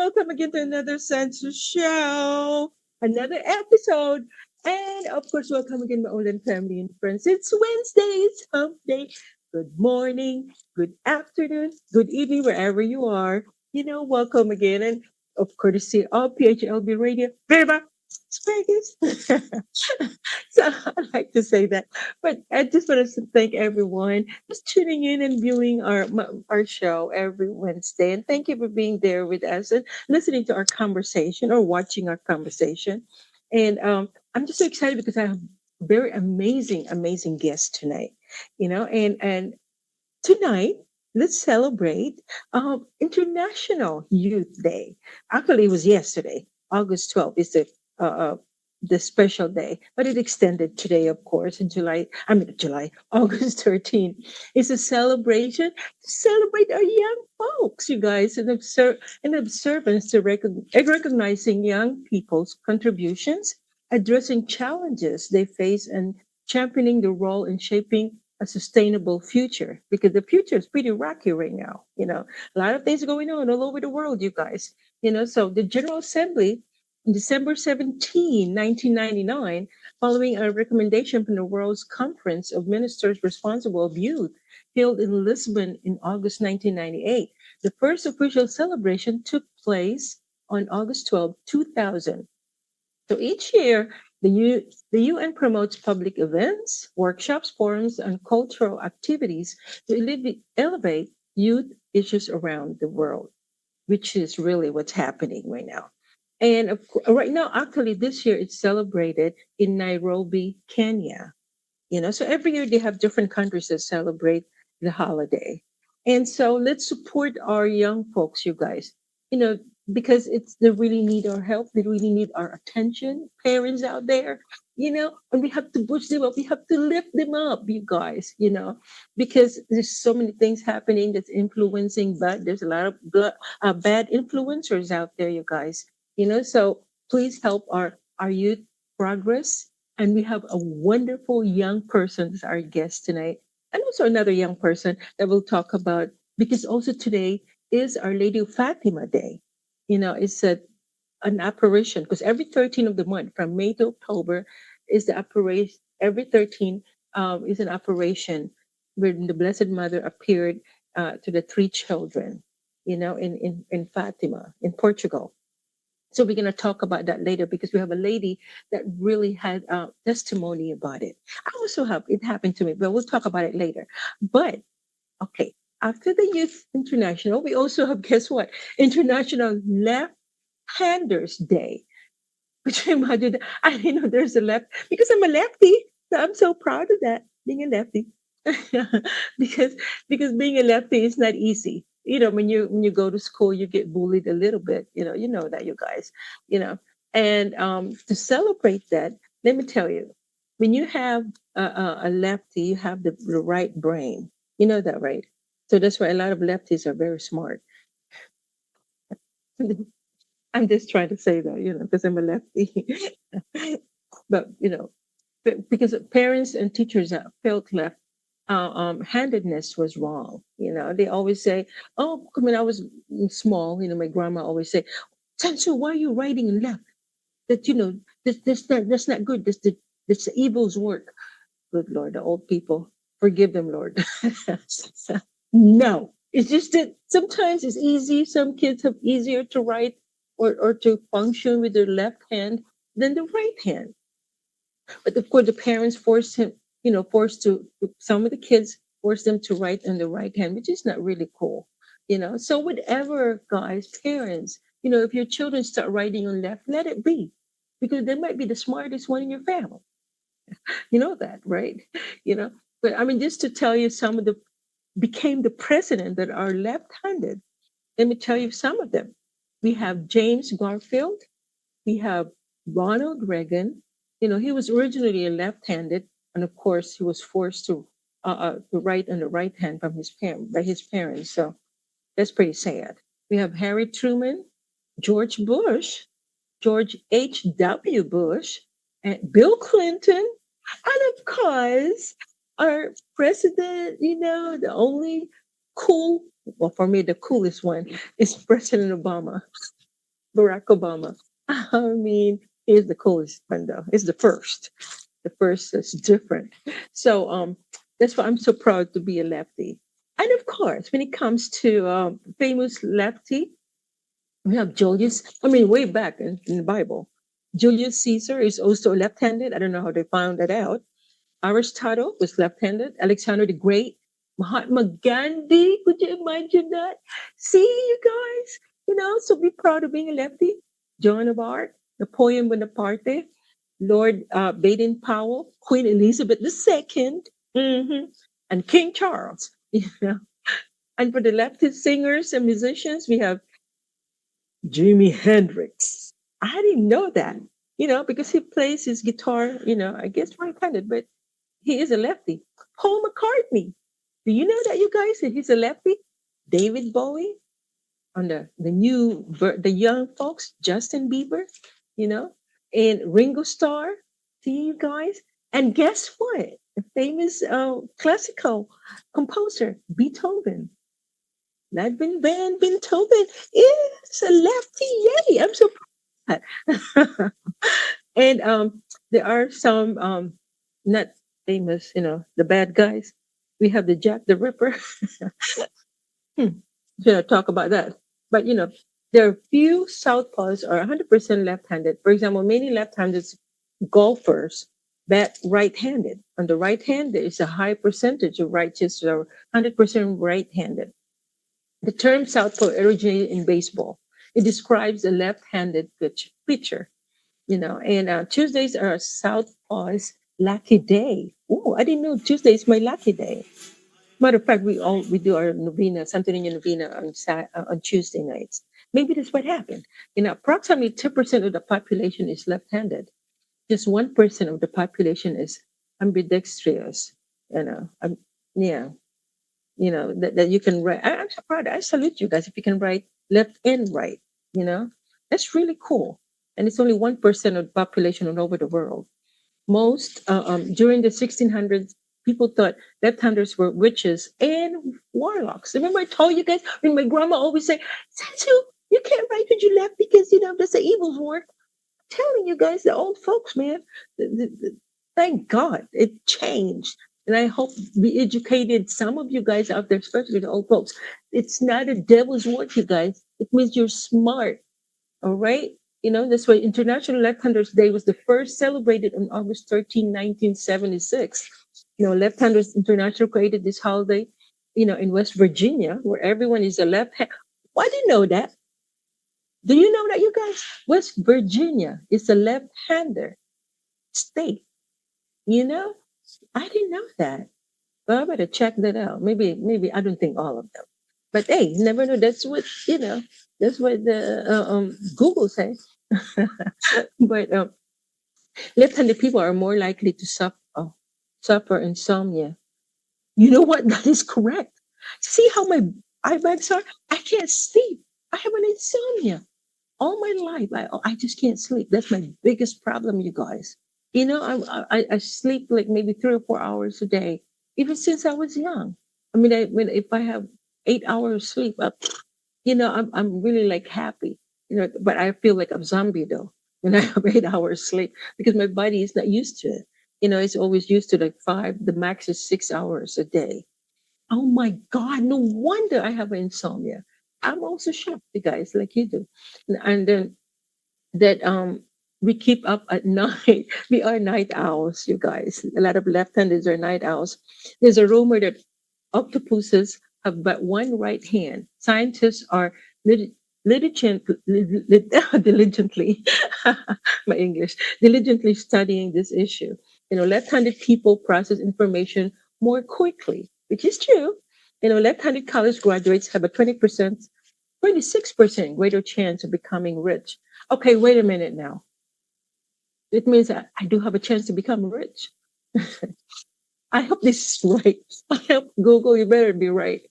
welcome again to another Sansu show, another episode. And of course, welcome again, my own family and friends. It's Wednesday, it's hump day. Good morning, good afternoon, good evening, wherever you are. Welcome again. And of courtesy of PHLV Radio, Viva Vegas. So I like to say that. But I just want to thank everyone just tuning in and viewing our show every Wednesday. And thank you for being there with us and listening to our conversation or watching our conversation. And I'm just so excited because I have very amazing guests tonight. And tonight let's celebrate International Youth Day. Actually, it was yesterday, August 12th. Is the special day, but it extended today, of course, in July, August 13th. It's a celebration to celebrate our young folks, you guys, and an observance to recognizing young people's contributions, addressing challenges they face, and championing the role in shaping a sustainable future, because the future is pretty rocky right now. A lot of things going on all over the world, you guys. So the General Assembly on December 17, 1999, following a recommendation from the World's Conference of Ministers Responsible of Youth, held in Lisbon in August 1998. The first official celebration took place on August 12, 2000. So each year, the UN promotes public events, workshops, forums, and cultural activities to elevate youth issues around the world, which is really what's happening right now. And right now, actually, this year it's celebrated in Nairobi, Kenya. So every year they have different countries that celebrate the holiday. And so let's support our young folks, you guys. You know, because they really need our help. They really need our attention. Parents out there, and we have to push them up. We have to lift them up, you guys. Because there's so many things happening that's influencing. But there's a lot of bad influencers out there, you guys. So please help our youth progress, and we have a wonderful young person as our guest tonight, and also another young person that we'll talk about, because also today is Our Lady of Fatima Day. It's an apparition, because every 13 of the month, from May to October, is the apparition. Every 13 is an apparition where the Blessed Mother appeared to the three children, in Fatima, in Portugal. So we're going to talk about that later, because we have a lady that really had testimony about it. I also have it happened to me, but we'll talk about it later. But okay, after the Youth International, we also have, guess what? International Left Handers Day. Which I imagine I didn't know there's a left, because I'm a lefty. So I'm so proud of that, being a lefty. because because being a lefty is not easy. When you go to school, you get bullied a little bit. You know that, you guys. And to celebrate that, let me tell you, when you have a lefty, you have the right brain. You know that, right? So that's why a lot of lefties are very smart. I'm just trying to say that, because I'm a lefty. But because parents and teachers felt left handedness was wrong. They always say, oh, when I was small, my grandma always say, Sansu, why are you writing in left? That, that's not good. That's the evil's work. Good Lord, the old people, forgive them, Lord. No, it's just that sometimes it's easy. Some kids have easier to write or to function with their left hand than the right hand. But of course, the parents forced him, some of the kids forced them to write on the right hand, which is not really cool. So whatever, guys, parents, if your children start writing on left, let it be, because they might be the smartest one in your family. You know that, right? You know, but I mean, just to tell you, some of the became the president that are left-handed. Let me tell you some of them. We have James Garfield. We have Ronald Reagan. He was originally a left-handed, and of course, he was forced to write on the right hand by his parents. So that's pretty sad. We have Harry Truman, George Bush, George H.W. Bush, and Bill Clinton, and of course, our president, the only cool, well, for me, the coolest one is President Obama. Barack Obama. I mean, he's the coolest one though. He's the first. The first is different. So that's why I'm so proud to be a lefty. And of course, when it comes to famous lefty, we have Julius. I mean, way back in the Bible, Julius Caesar is also left-handed. I don't know how they found that out. Aristotle was left-handed. Alexander the Great, Mahatma Gandhi. Could you imagine that? See, you guys, so be proud of being a lefty. Joan of Arc, Napoleon Bonaparte, Lord Baden-Powell, Queen Elizabeth II, and King Charles. And for the leftist singers and musicians, we have Jimi Hendrix. I didn't know that, because he plays his guitar, I guess right-handed, but he is a lefty. Paul McCartney. Do you know that, you guys, that he's a lefty? David Bowie, on the young folks, Justin Bieber, you know, and Ringo Starr. See, you guys. And guess what? The famous classical composer, Beethoven. Ludwig van Beethoven is a lefty. Yay! I'm so proud. And there are some not famous, the bad guys. We have the Jack the Ripper. Should I talk about that? But there are few southpaws are 100% left-handed. For example, many left-handed golfers bat right-handed. On the right hand, there is a high percentage of righteous or 100% right-handed. The term southpaw originated in baseball. It describes a left-handed pitcher. And Tuesdays are southpaws lucky day. Oh, I didn't know Tuesday is my lucky day. Matter of fact, we do our novena, Santa Niña novena on Tuesday nights. Maybe that's what happened. Approximately 10% of the population is left-handed. Just 1% of the population is ambidextrous. Yeah, that you can write. I'm so proud. I salute you guys if you can write left and right. You know, that's really cool. And it's only 1% of the population all over the world. Most during the 1600s, people thought left-handers were witches and warlocks. Remember, I told you guys when my grandma always say, "Sansu, you can't write with your left because that's the evil's work." Telling you guys, the old folks, man. Thank God it changed. And I hope we educated some of you guys out there, especially the old folks. It's not a devil's work, you guys. It means you're smart. All right. That's why International Left-Handers Day was the first celebrated on August 13, 1976. Left-Handers International created this holiday, in West Virginia, where everyone is a left hand. Why do you know that? Do you know that, you guys? West Virginia is a left-hander state. I didn't know that. Well, I better check that out. Maybe I don't think all of them. But hey, you never know. That's what That's what the Google says. But left-handed people are more likely to suffer insomnia. You know what? That is correct. See how my eye bags are? I can't sleep. I have an insomnia all my life. I just can't sleep. That's my biggest problem, you guys. I sleep like maybe 3 or 4 hours a day, even since I was young. If I have 8 hours sleep, I'm really like happy. But I feel like I'm zombie though when I have 8 hours sleep because my body is not used to it. It's always used to like five. The max is 6 hours a day. Oh my God! No wonder I have insomnia. I'm also shocked, you guys, like you do, and then that we keep up at night. We are night owls, you guys. A lot of left-handers are night owls. There's a rumor that octopuses have but one right hand. Scientists are diligently, my English, diligently studying this issue. Left-handed people process information more quickly, which is true. Left-handed college graduates have a 26% greater chance of becoming rich. Okay, wait a minute now. It means that I do have a chance to become rich. I hope this is right. I hope Google, you better be right.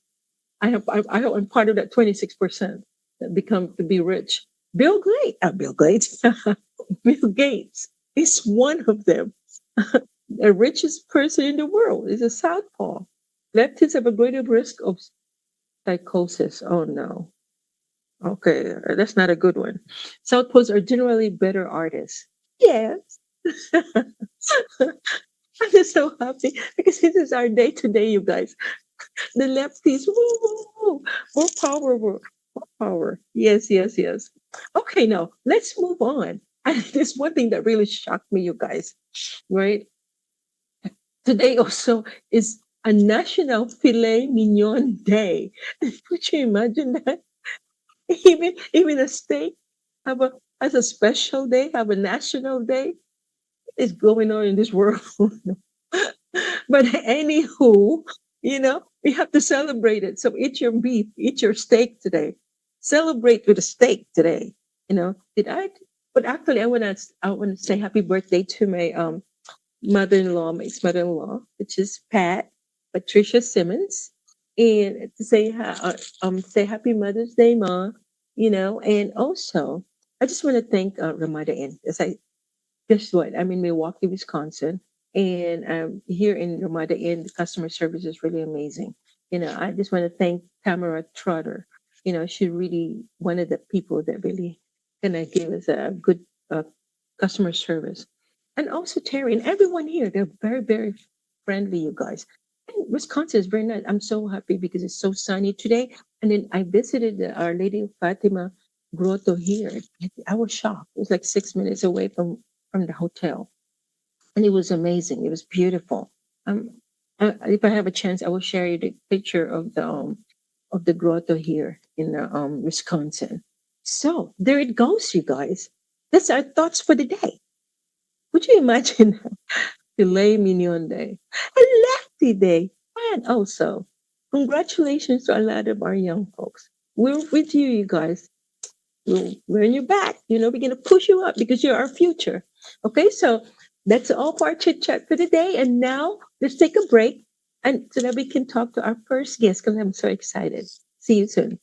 I hope I'm part of that 26% that become to be rich. Bill Gates, Bill Gates is one of them. The richest person in the world is a southpaw. Leftists have a greater risk of psychosis. Oh no. Okay, that's not a good one. South Poles are generally better artists. Yes. I'm just so happy because this is our day today, you guys. The lefties, woo, woo, woo. More power, more power. Yes, yes, yes. Okay, now let's move on. And there's one thing that really shocked me, you guys, right? Today also is a National Filet Mignon Day. Could you imagine that? Even a steak have a as a special day, have a national day. What is going on in this world? But anywho, we have to celebrate it. So eat your beef, eat your steak today. Celebrate with a steak today. Did I? But actually, I wanna say happy birthday to my mother-in-law, my ex-mother-in-law, which is Patricia Simmons, and to say happy Mother's Day, Ma. And also I just want to thank Ramada Inn. As I Guess what? I'm in Milwaukee, Wisconsin, and here in Ramada Inn, the customer service is really amazing. I just want to thank Tamara Trotter. She really one of the people that really gonna give us a good uh, customer service, and also Terry and everyone here. They're very, very friendly, you guys. And Wisconsin is very nice. I'm so happy because it's so sunny today. And then I visited the Our Lady of Fatima grotto here. I was shocked. It was like 6 minutes away from the hotel, and it was amazing. It was beautiful. Um, if I have a chance, I will share you the picture of the grotto here in Wisconsin. So there it goes, you guys. That's our thoughts for the day. Would you imagine filet mignon day, a lefty day, and also congratulations to a lot of our young folks. We're with you, you guys. We're in your back. We're going to push you up because you're our future. Okay, so that's all for our chit chat for today. And now let's take a break and so that we can talk to our first guest because I'm so excited. See you soon.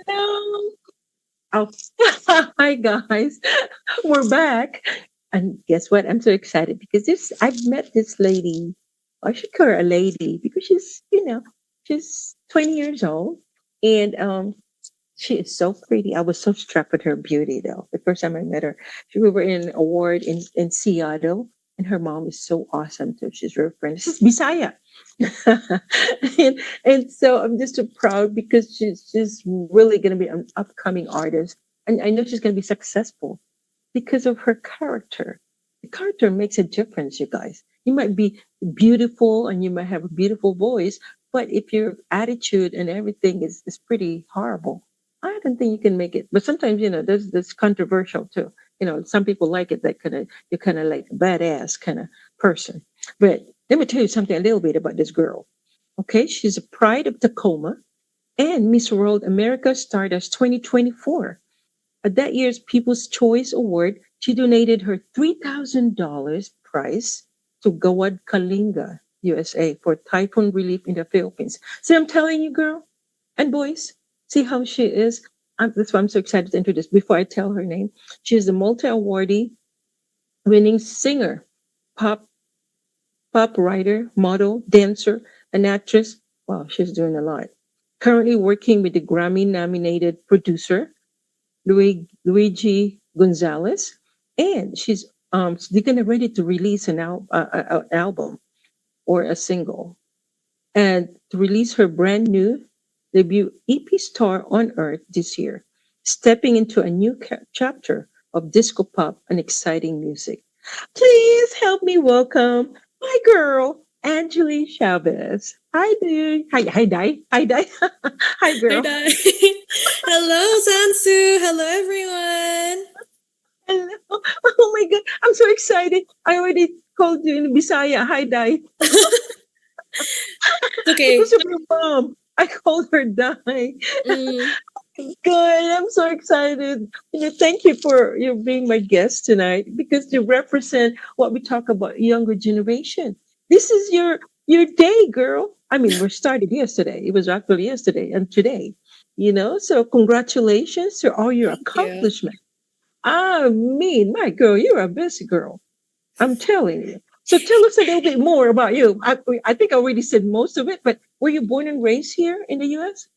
Hello. Oh, hi guys. We're back. And guess what? I'm so excited because this I've met this lady. I should call her a lady because she's 20 years old. And she is so pretty. I was so struck with her beauty though. The first time I met her. We were in an award in Seattle, and her mom is so awesome too. She's very friendly. This is Bisaya. and so I'm just so proud because she's really gonna be an upcoming artist. And I know she's gonna be successful because of her character. The character makes a difference, you guys. You might be beautiful and you might have a beautiful voice, but if your attitude and everything is pretty horrible, I don't think you can make it. But sometimes, there's this controversial too. Some people like it that you're kind of like a badass kind of person. But let me tell you something a little bit about this girl. Okay, she's a pride of Tacoma and Miss World America Stardust 2024. At that year's People's Choice Award, she donated her $3,000 prize to Gawad Kalinga, USA, for typhoon relief in the Philippines. See, I'm telling you, girl and boys, see how she is. That's why I'm so excited to introduce. Before I tell her name, she is a multi-awardee winning singer, pop pop writer, model, dancer, an actress. Wow, she's doing a lot. Currently working with the Grammy-nominated producer Luigi Gonzalez, and they're gonna ready to release an album or a single, and to release her brand new debut EP Star on Earth this year, stepping into a new chapter of disco pop and exciting music. Please help me welcome my girl, Angeli Chaves. Hi, dude. Hi, Di. Hi, Di. Hi, Hi, girl. Dai. Hello, Sansu. Hello, everyone. Hello. Oh my God. I'm so excited. I already called you in Bisaya. Hi, Di. It's Because okay. of your mom. I called her Di. Mm, Good. I'm so excited. Thank you for you being my guest tonight because you represent what we talk about younger generation. This is your day, girl. I mean, we started yesterday. It was actually yesterday and today. So congratulations to all your thank you. accomplishments. I mean, my girl, you're a busy girl. I'm telling you. So tell us a little bit more about you. I think I already said most of it, but were you born and raised here in the U.S.?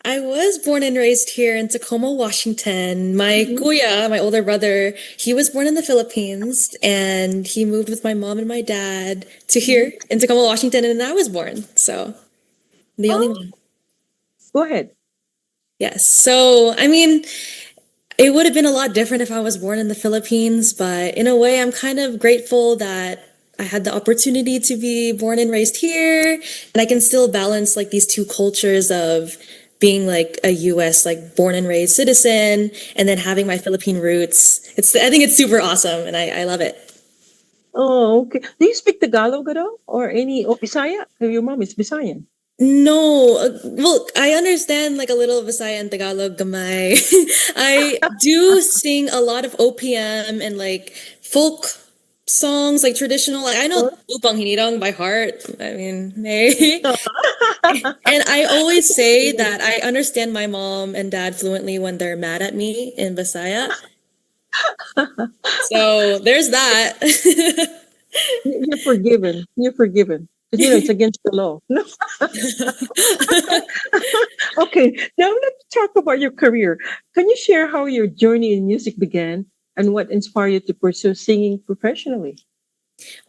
I was born and raised here in Tacoma, Washington. My kuya, my older brother, he was born in the Philippines and he moved with my mom and my dad to Mhm. here in Tacoma, Washington, and I was born. So, the only Oh, one. go ahead. Yes. So, I mean, it would have been a lot different if I was born in the Philippines, but in a way, I'm kind of grateful that I had the opportunity to be born and raised here, and I can still balance like these two cultures of being like a US like born and raised citizen and then having my Philippine roots. I think it's super awesome and I love it. Oh, okay. Do you speak Tagalog at all? Or any, oh, Bisaya? Your mom is Bisayan. No, well, I understand like a little Visaya and Tagalog gamay. I do sing a lot of OPM and like folk songs, like traditional. Like I know Upang Hinirang by heart. I mean, hey. And I always say that I understand my mom and dad fluently when they're mad at me in Visaya. So there's that. You're forgiven. You're forgiven. Because, it's against the law. No. Okay, now let's talk about your career. Can you share how your journey in music began and what inspired you to pursue singing professionally?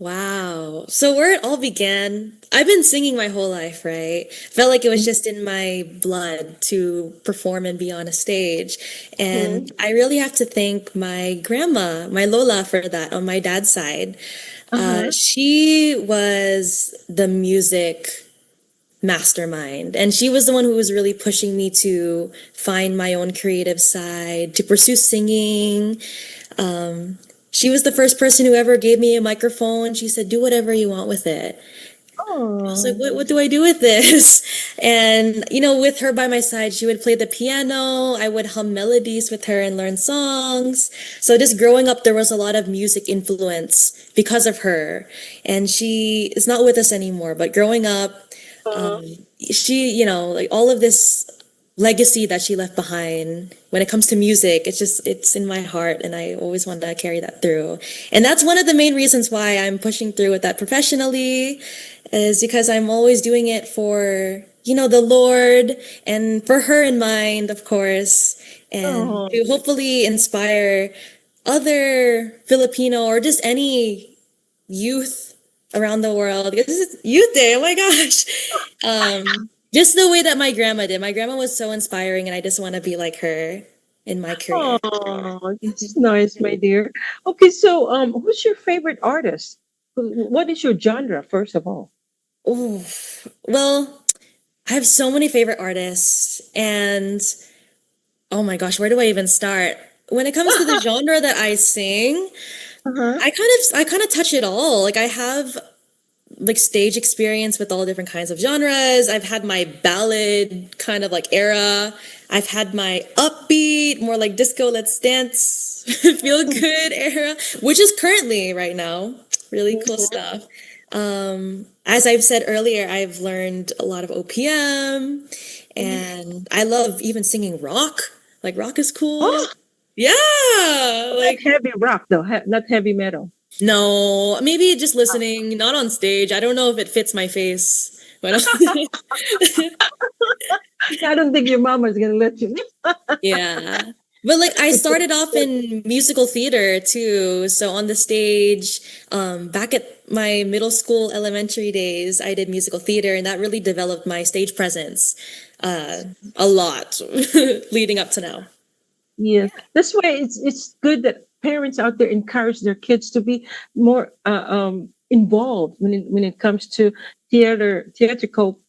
Wow. So where it all began, I've been singing my whole life, right? Felt like it was just in my blood to perform and be on a stage. Mhm. And I really have to thank my grandma, my Lola, for that on my dad's side. Uh-huh. She was the music mastermind. And she was the one who was really pushing me to find my own creative side, to pursue singing. Um, she was the first person who ever gave me a microphone. She said, do whatever you want with it. I was like, Oh. what do I do with this? And, with her by my side, she would play the piano. I would hum melodies with her and learn songs. So just growing up, there was a lot of music influence because of her. And she is not with us anymore, but growing up, Uh, she, like all of this legacy that she left behind when it comes to music, it's in my heart and I always want to carry that through. And that's one of the main reasons why I'm pushing through with that professionally is because I'm always doing it for, the Lord and for her in mind, of course, and oh. to hopefully inspire other Filipino or just any youth around the world. This is Youth Day. Oh my gosh. Just the way that my grandma did. My grandma was so inspiring, and I just want to be like her in my career. Oh, that's nice, my dear. Okay, so who's your favorite artist? What is your genre, first of all? Ooh, well, I have so many favorite artists, and oh my gosh, where do I even start? When it comes to the genre that I sing, Uh-huh. I kind of touch it all. Like I have like stage experience with all different kinds of genres. I've had my ballad kind of like era. I've had my upbeat, more like disco, let's dance, feel good era, which is currently right now. Really cool stuff. As I've said earlier, I've learned a lot of OPM and I love even singing rock. Like rock is cool. Oh, Yeah, not like heavy rock though, not heavy metal. no, maybe just listening, not on stage. I don't know if it fits my face. But I don't think your mama's gonna let you. yeah. But like I started off in musical theater too. So on the stage, back at my middle school, elementary days, I did musical theater and that really developed my stage presence a lot leading up to now. Yes, that's why it's good that parents out there encourage their kids to be more involved when it comes to theatrical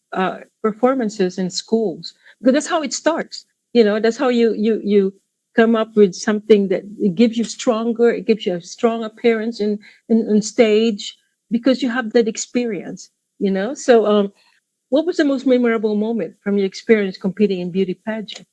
performances in schools, because that's how it starts. That's how you come up with something that it gives you stronger. It gives you a strong appearance in stage because you have that experience. So what was the most memorable moment from your experience competing in beauty pageant?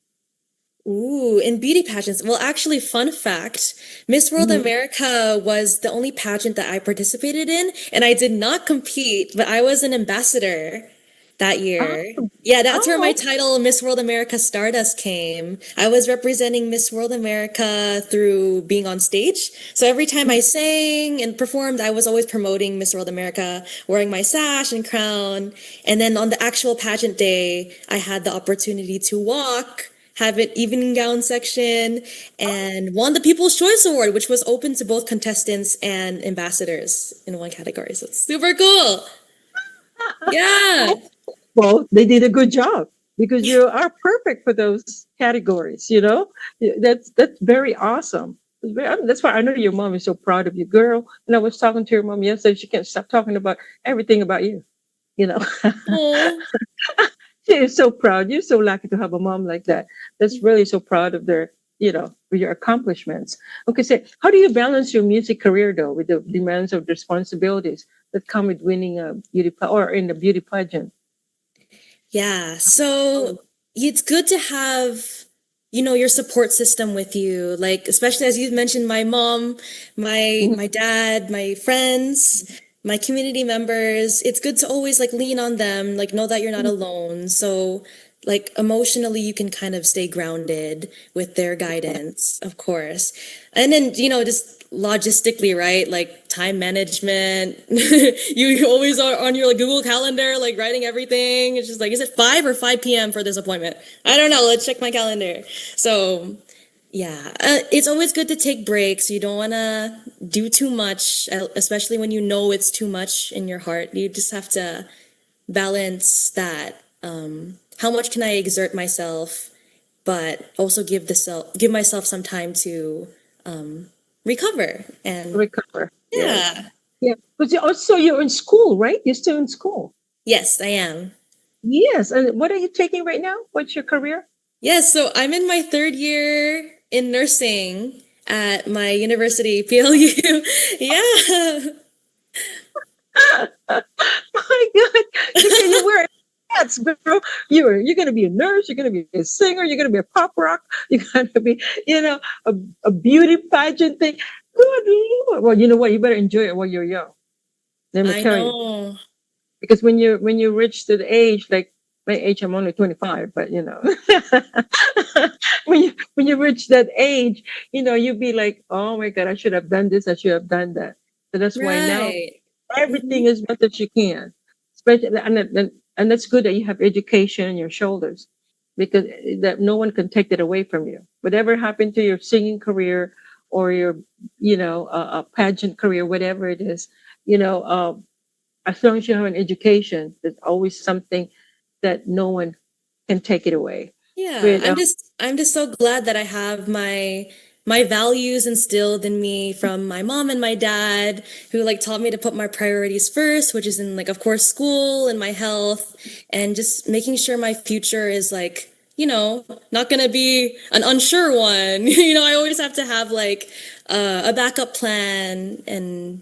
Ooh, in beauty pageants. Well, actually, fun fact, Miss World Mhm. America was the only pageant that I participated in, and I did not compete, but I was an ambassador that year. Oh, Yeah, that's where my oh, title, Miss World America Stardust, came. I was representing Miss World America through being on stage. So every time I sang and performed, I was always promoting Miss World America, wearing my sash and crown. And then on the actual pageant day, I had the opportunity to walk, have an evening gown section, and won the People's Choice Award, which was open to both contestants and ambassadors in one category. So it's super cool. Yeah. oh. Well, they did a good job because you are perfect for those categories. That's very awesome. That's why I know your mom is so proud of you, girl. And I was talking to your mom yesterday. She can't stop talking about everything about you. You know, Oh. she is so proud. You're so lucky to have a mom like that. That's really so proud of your accomplishments. Okay, so how do you balance your music career though with the demands of responsibilities that come with winning a or in the beauty pageant? Yeah. So it's good to have, your support system with you. Like, especially as you mentioned, my mom, my dad, my friends, my community members. It's good to always like lean on them, like know that you're not alone. So like emotionally you can kind of stay grounded with their guidance, of course. And then, just logistically, right? Like time management. You always are on your like Google Calendar, like writing everything. It's just like, is it 5 or 5 p.m. for this appointment? I don't know. Let's check my calendar. So yeah, it's always good to take breaks. You don't want to do too much, especially when you know it's too much in your heart. You just have to balance that. How much can I exert myself, but also give myself some time to recover. And Recover. Yes. yeah, Yeah. But you're in school, right? You're still in school. yes, I am. Yes. And what are you taking right now? What's your career? Yes, so I'm in my third year in nursing at my university, PLU. Yeah. My God. You wear hats, girl. You're gonna be a nurse, you're gonna be a singer, you're gonna be a pop rock, you're gonna be, a, a beauty pageant thing. Good Lord. Well, you know what? You better enjoy it while you're young. Let me I tell you. know. Because when you reach to the age like my age, I'm only 25, but when you reach that age, you'd be like, oh my God, I should have done this, I should have done that. So that's why now Right. everything Mhm. as much as you can, especially and that's good that you have education on your shoulders, because that no one can take that away from you. Whatever happened to your singing career or your a pageant career, whatever it is, you know. As long as you have an education, there's always something that no one can take it away. Yeah, But I'm just so glad that I have my values instilled in me from my mom and my dad, who like taught me to put my priorities first, which is in like of course school and my health, and just making sure my future is like, not gonna be an unsure one. I always have to have like a backup plan, and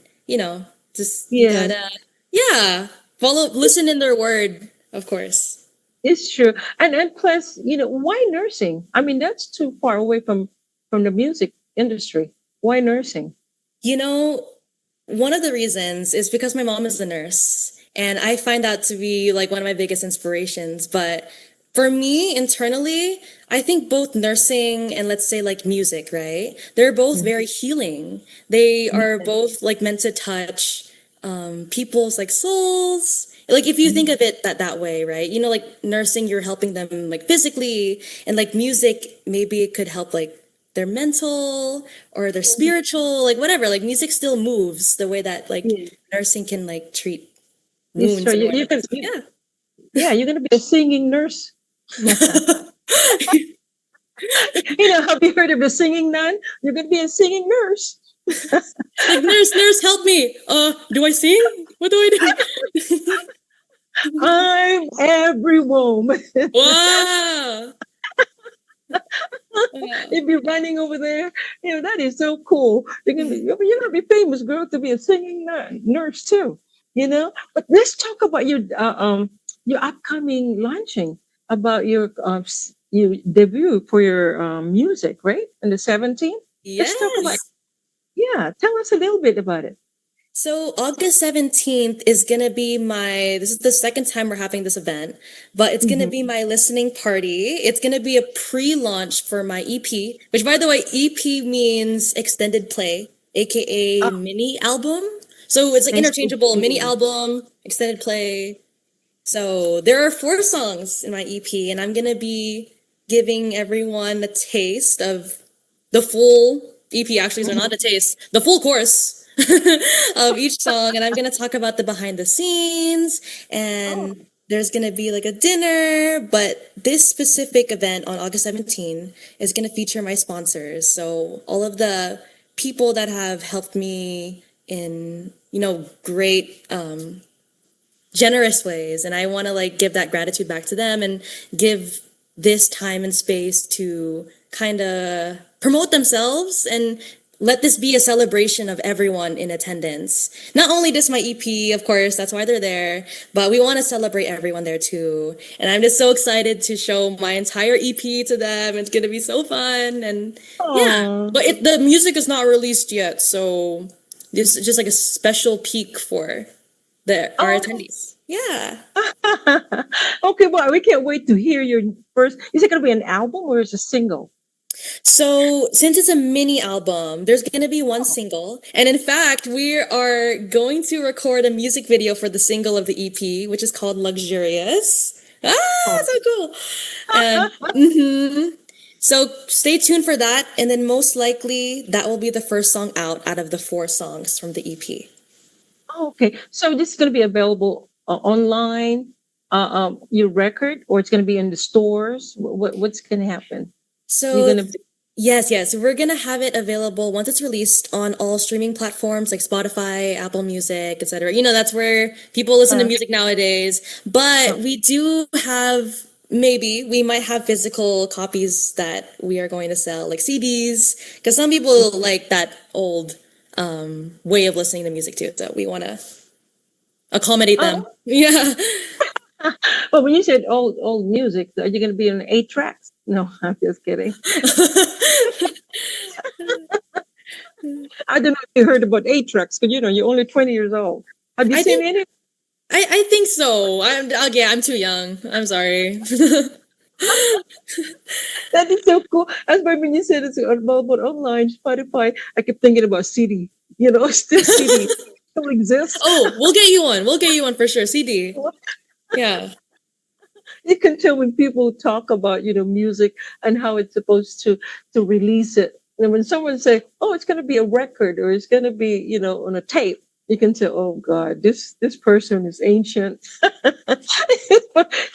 just you yes, gotta, yeah, listen in their word, of course. it's true. And plus, why nursing? I mean, that's too far away from the music industry. Why nursing? You know, One of the reasons is because my mom is a nurse, and I find that to be like one of my biggest inspirations. But for me internally, I think both nursing and let's say like music, right? They're both Mhm. very healing. They are Yes. both like meant to touch people's like souls. Like if you think of it that way, right? Like nursing, you're helping them like physically, and like music, maybe it could help like their mental or their spiritual, like whatever. Like music still moves the way that like Yeah, nursing can like treat it's true. wounds and whatever. So, Yeah, you're gonna be a singing nurse. yeah. Have you heard of the singing nun? You're going to be a singing nurse. Like, nurse, help me. Do I sing? What do I do? I'm every woman. Wow. Wow. If you're running over there, that is so cool. You're gonna be famous, girl, to be a singing nurse too. But let's talk about your upcoming launching, about your debut for your music, right? On the 17th. Let's talk about Yes. Yeah. Tell us a little bit about it. So August 17th is gonna be this is the second time we're having this event, but it's gonna Mhm. be my listening party. It's gonna be a pre-launch for my EP, which by the way, EP means extended play, aka Oh, mini album. So it's like I see. interchangeable, mini album, extended play. So there are 4 songs in my EP, and I'm gonna be giving everyone a taste of the full EP, actually, so not a taste, the full course of each song. And I'm gonna talk about the behind the scenes, Oh, and there's gonna be like a dinner. But this specific event on August 17 is gonna feature my sponsors. So all of the people that have helped me in, great generous ways, and I want to like give that gratitude back to them and give this time and space to kind of promote themselves and let this be a celebration of everyone in attendance. Not only just my EP, of course, that's why they're there, but we want to celebrate everyone there too. And I'm just so excited to show my entire EP to them. It's going to be so fun. And yeah, oh. but the music is not released yet, so this is just like a special peek for our Oh. attendees. Yeah. Okay, well, we can't wait to hear your first. Is it going to be an album or is it a single? So since it's a mini album, there's going to be one single. And in fact, we are going to record a music video for the single of the EP, which is called Luxurious. Ah, Oh. so cool. And so stay tuned for that. And then most likely that will be the first song out of the 4 songs from the EP. Oh, okay. So this is going to be available online, your record, or it's going to be in the stores. What's going to happen? You're So going to. yes. We're gonna have it available once it's released on all streaming platforms like Spotify, Apple Music, etc. That's where people listen to Uh, music nowadays. But uh, we do have we might have physical copies that we are going to sell, like CDs, because some people like that old way of listening to music too. So we want to accommodate them. oh, Yeah. but when you said old music, are you going to be on 8 tracks? No, I'm just kidding. I don't know if you heard about 8 tracks, because you're only 20 years old. Have you I seen think any? I think so. I'm too young. I'm sorry. That is so cool. That's why when you said it's available online, Spotify, I kept thinking about CD. Still CD still exists. Oh, we'll get you one. We'll get you one for sure. CD. Yeah. You can tell when people talk about music and how it's supposed to release it. And when someone say, "Oh, it's going to be a record," or "It's going to be on a tape," you can tell, "Oh God, this person is ancient."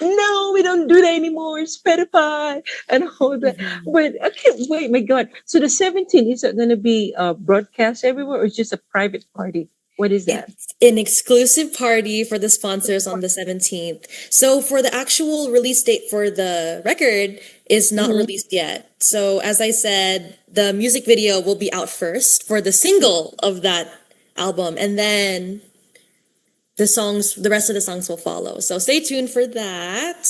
No, we don't do that anymore. It's Spotify and all that. Mhm. But I can't wait. My God. So the 17th, is it going to be broadcast everywhere, or it's just a private party? What is that? It's an exclusive party for the sponsors on the 17th. So for the actual release date for the record is not Mhm. released yet. So as I said, the music video will be out first for the single of that album, and then the rest of the songs will follow. So stay tuned for that.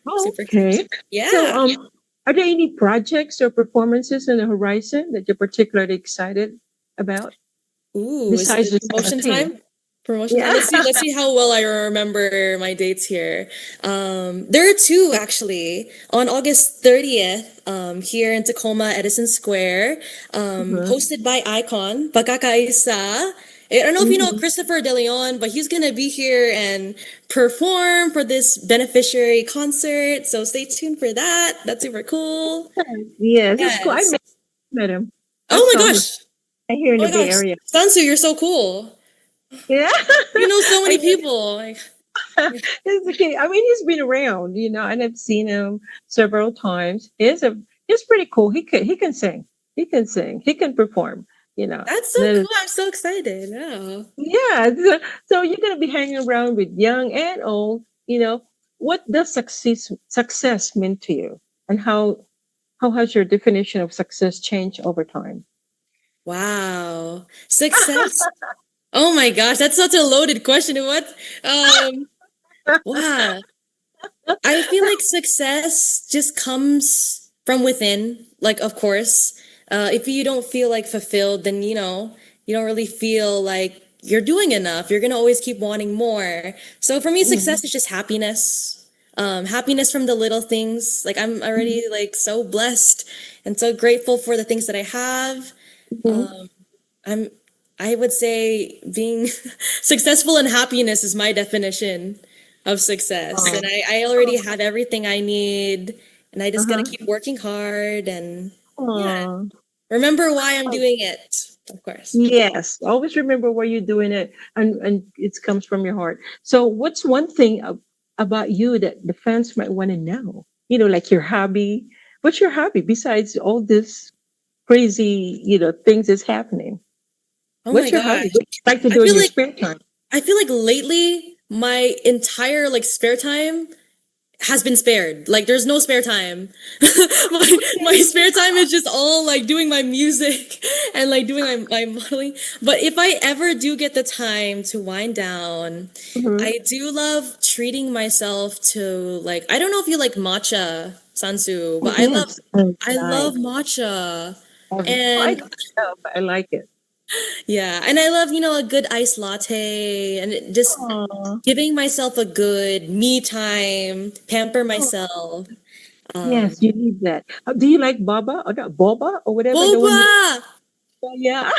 Oh, Super okay. excited. So, Yeah. are there any projects or performances on the horizon that you're particularly excited about Ooh, is besides it the promotion 17? time? Promotion time. Yeah. Let's see how well I remember my dates here. There are 2 actually. On August 30th, here in Tacoma, Edison Square, Uh-huh. hosted by Icon, Pakakaisa. I don't know if you know Mhm. Christopher De Leon, but he's gonna be here and perform for this beneficiary concert. So stay tuned for that. That's super cool. Yes, that's cool. I Yes. met him. I Oh my saw him gosh. here in Oh the my Bay gosh. Area. Sansu, you're so cool. Yeah. You know so I many people. Like, It's okay. I mean, he's been around, and I've seen him several times. He's pretty cool. He can sing. He can sing. He can perform. You know. That's so Then- cool. I'm so excited. Yeah. Yeah. So you're gonna be hanging around with young and old. You know, what does success mean to you, and how has your definition of success changed over time? Wow. Success. Oh my gosh, that's such a loaded question. What? Um, wow. I feel like success just comes from within. Like, of course, if you don't feel like fulfilled, then you don't really feel like you're doing enough. You're gonna always keep wanting more. So for me, Mhm, success is just happiness. Happiness from the little things. Like I'm already like so blessed and so grateful for the things that I have. mhm, I'm I would say being successful and happiness is my definition of success. And I already have everything I need and I just gotta uh-huh. keep working hard and yeah. Aw. Remember why I'm doing it, of course. Yes, always remember why you're doing it, and it comes from your heart. So, what's one thing about you that the fans might want to know? You know, like your hobby. What's your hobby besides all this crazy, things that's happening? Oh my What's your gosh. hobby? What do you like to I do in feel your like spare time? I feel like lately my entire like spare time has been spared. Like there's no spare time. My spare time is just all like doing my music and like doing my modeling. But if I ever do get the time to wind down, Hmm. I do love treating myself to like I don't know if you like matcha, Sansu, but Oh, yes, I nice. love matcha. I And don't know, but I like it. yeah, and I love, a good iced latte and just Aw. giving myself a good me time, pamper myself. Um, Yes, you need that. Do you like Baba or not Boba or whatever the one boba! you? Oh, yeah.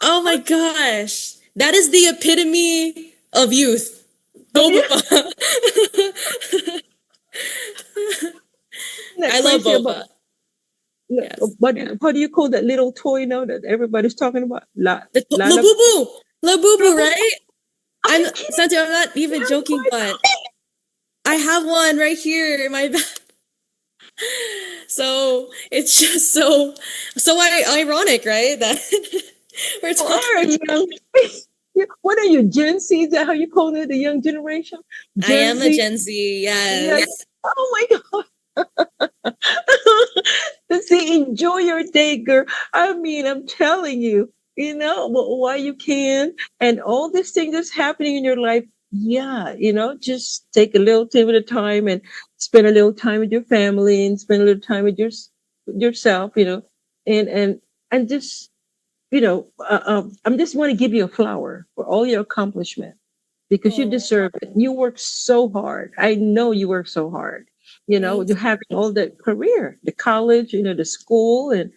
Oh my gosh. That is the epitome of youth. Oh, yeah. Boba. Isn't that I love crazy about boba. Yes. what do you call that little toy now that everybody's talking about? La. Labubu. Labubu, Are right? you kidding? Santi, I'm not even joking, but I have one right here in my bag. So it's just ironic, right? That we're You are talking. young. What are you, Gen Z? Is that how you call it, the young generation? I Gen am a Z? Gen Z, Yeah. yes. Oh my God. See, enjoy your day, girl. I mean, I'm telling you, why you can, and all these things that's happening in your life. Yeah, just take a little bit of time and spend a little time with your family and spend a little time with yourself, and just I'm just want to give you a flower for all your accomplishment because you Oh, deserve it. You work so hard. I know you work so hard. thank You have all the career, the college, the school, and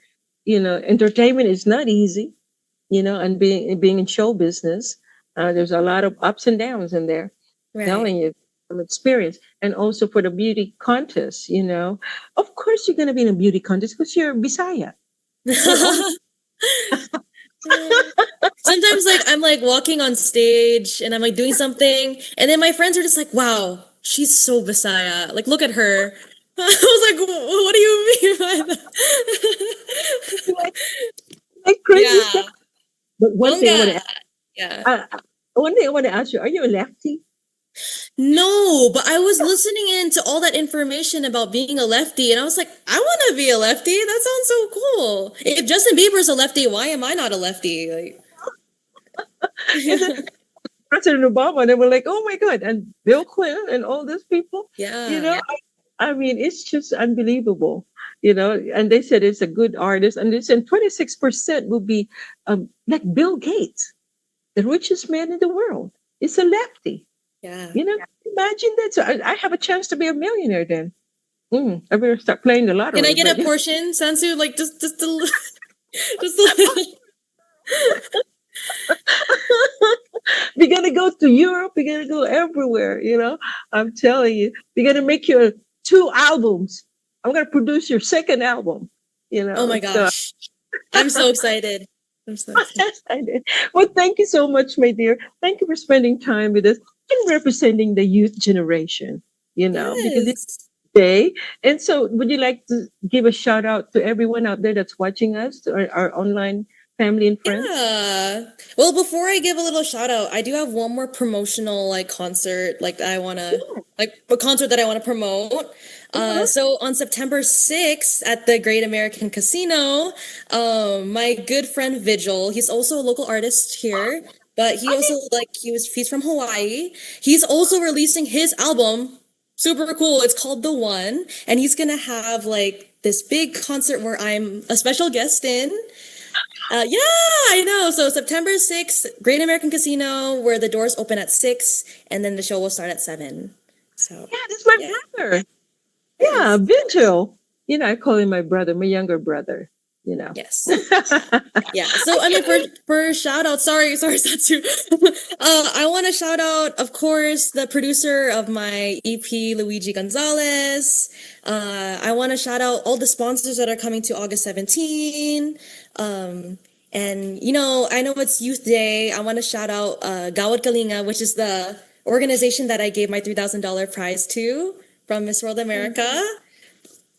entertainment is not easy. And being in show business, there's a lot of ups and downs in there. right. Telling you from experience, and also for the beauty contest. Of course you're gonna be in a beauty contest because you're Bisaya. We're all Sometimes like I'm like walking on stage and I'm like doing something and then my friends are just like, wow, she's so Visaya. Like look at her. I was like, what do you mean by that? like, like crazy stuff. Yeah. But Bongga. Yeah. one thing I want to ask you: are you a lefty? No, but I was listening into all that information about being a lefty, and I was like, I want to be a lefty. That sounds so cool. If Justin Bieber's a lefty, why am I not a lefty? Like, And then President Obama, and they were like, "Oh my God!" And Bill Clinton and all these people. You yeah. know, I mean, it's just unbelievable. And they said it's a good artist, and they said 26% will be like Bill Gates, the richest man in the world. It's a lefty. Yeah. Imagine that. So I have a chance to be a millionaire then. I better start playing the Can I lottery. get But a portion, Sansu? Like just a just a little. we're gonna go to Europe. We're gonna go everywhere. I'm telling you, we're gonna make your 2 albums. I'm gonna produce your second album. Oh my So gosh. I'm so excited. I'm so excited. I did. Well, thank you so much, my dear. Thank you for spending time with us and representing the youth generation. Because Yes. day. And so, would you like to give a shout out to everyone out there that's watching us, to our online family and friends? Yeah. Well, before I give a little shout out, I do have one more promotional like concert like I want to Yeah. like a concert that I want to promote. Uh-huh. So on September 6th at the Great American Casino, my good friend Vigil, he's also a local artist here, but he also Okay. like he's from Hawaii. He's also releasing his album. Super cool. It's called The One, and he's gonna have like this big concert where I'm a special guest in. Yeah, I know. So September 6th, Great American Casino, where the doors open at 6 and then the show will start at 7. So, Yeah, that's my yeah. brother. Yeah, Yes. Vigil. I call him my brother, my younger brother. You know. Yes. Yeah. So I mean for shout out, sorry, Satsu. I want to shout out, of course, the producer of my EP, Luigi Gonzalez. I want to shout out all the sponsors that are coming to August 17. And I know it's Youth Day. I want to shout out Gawad Kalinga, which is the organization that I gave my $3,000 prize to from Miss World America.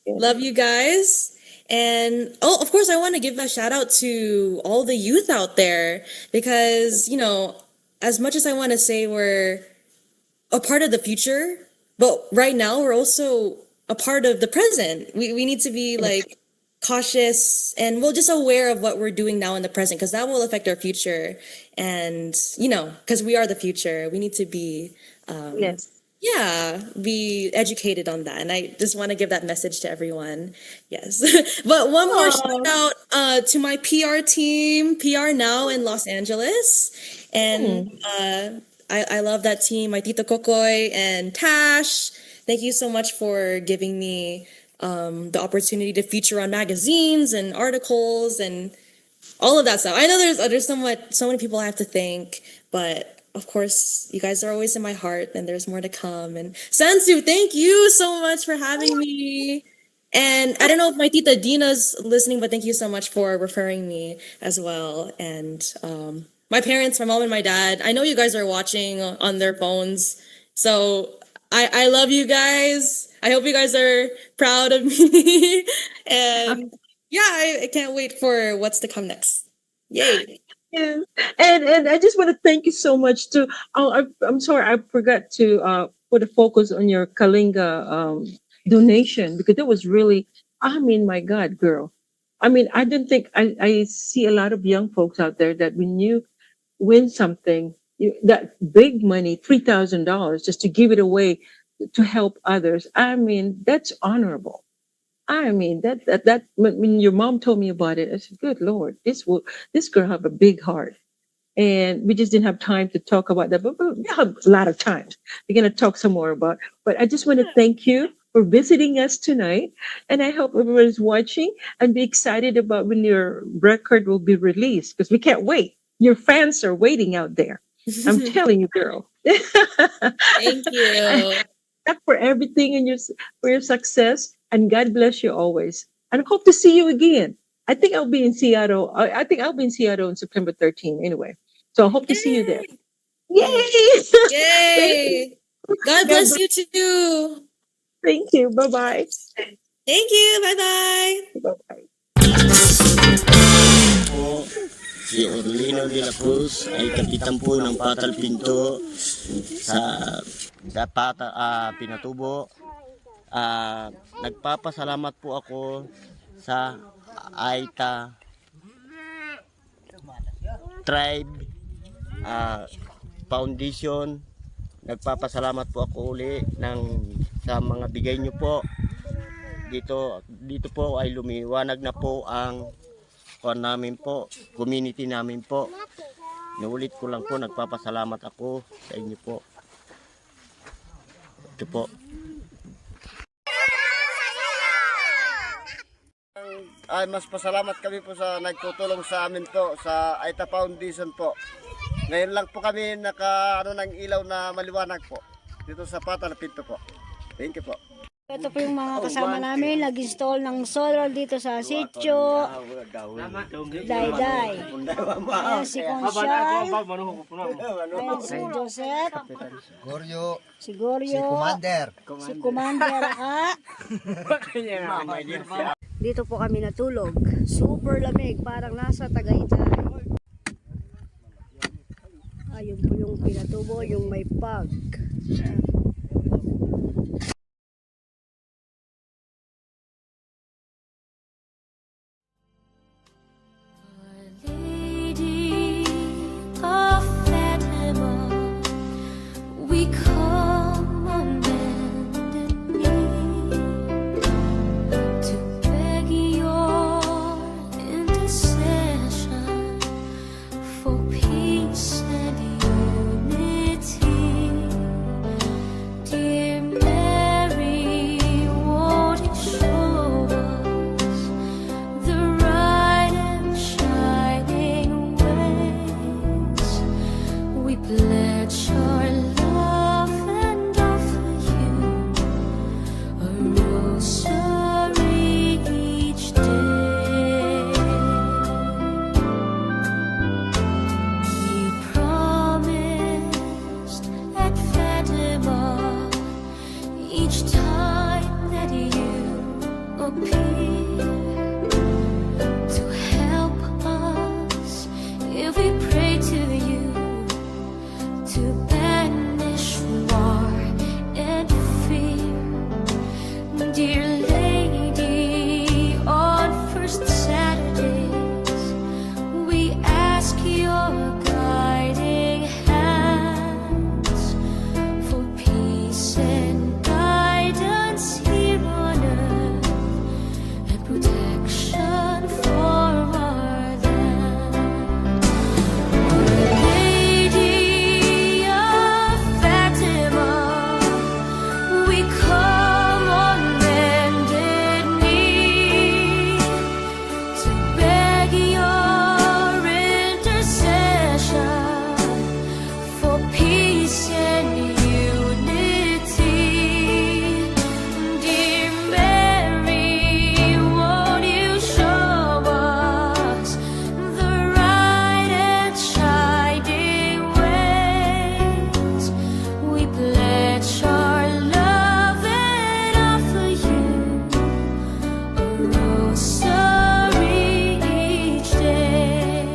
Love you guys. And oh, of course, I want to give a shout out to all the youth out there because, as much as I want to say we're a part of the future, but right now we're also a part of the present. We need to be like cautious and well, just aware of what we're doing now in the present because that will affect our future. And, because we are the future, we need to be Yes. yeah, be educated on that. And I just want to give that message to everyone. Yes. But one more shout Oh. out to my PR team, PR Now in Los Angeles. And I love that team, my Tito Kokoy and Tash. Thank you so much for giving me the opportunity to feature on magazines and articles and all of that stuff. I know there's so many people I have to thank, but of course, you guys are always in my heart, and there's more to come. And Sansu, thank you so much for having me. And I don't know if my tita Dina's listening, but thank you so much for referring me as well. And my parents, my mom and my dad, I know you guys are watching on their phones, so I love you guys. I hope you guys are proud of me. And yeah, I can't wait for what's to come next. Yay. Yes. And I just want to thank you so much too. Oh, I'm sorry, I forgot to put a focus on your Kalinga donation because it was really, I mean, my God, girl. I mean, I didn't think I see a lot of young folks out there that when you win something, that big money, $3,000, just to give it away to help others. I mean, that's honorable. I mean that when your mom told me about it, I said, "Good Lord, this girl have a big heart." And we just didn't have time to talk about that, but we have a lot of times. We're gonna talk some more about. But I just want to thank you for visiting us tonight, and I hope everyone's watching and be excited about when your record will be released because we can't wait. Your fans are waiting out there. I'm telling you, girl. Thank you. For everything and for your success, and God bless you always. And I hope to see you again. I think I'll be in Seattle. I think I'll be in Seattle on September 13th anyway. So I hope to see you there. Yay. Yay! Thank you. Yay. God God bless bless. you too. Thank you. Bye bye. Thank you. Bye bye. Bye bye. Po, si Orlino de la Cruz ay kapitan po ng Patal Pinto sa Pinatubo. Nagpapasalamat po ako sa Aita Tribe Foundation. Nagpapasalamat po ako uli sa mga bigay nyo po. Dito po ay lumiwanag na po ang namin po, community namin po. Naulit ko lang po, nagpapasalamat ako sa inyo po. Ito po. Ay, mas pasalamat kami po sa nagtutulong sa amin po sa Aita Foundation po. Ngayon lang po kami ng ilaw na maliwanag po dito sa Patal Pinto po. Thank you po. Ito po yung mga kasama namin, nag-install ng solar dito sa sitio. Dayday. Ayan si Conchal. Ayan si Joseph. Si Goryo. Si Commander ka. Dito po kami natulog. Super lamig, parang nasa Tagaytay. Ayun po yung pinatubo, yung may pag. Lady of Fatima, we come on bended knee to beg your intercession for peace and unity. Dear Mary, won't you show us the right and shining ways? We pledge our love and offer you a rosary each day. You promised at Fatima each time that you appear to help us if we pray to you to banish war and fear. Dear Lady, on first Saturdays we ask your guiding hands for peace and guidance here on earth and protection for our land. Lady of Fatima, we come on bended knee to beg your intercession for peace and unity. Dear Mary, won't you show us the right and shining ways? We pledge our love and offer you a rosary each day.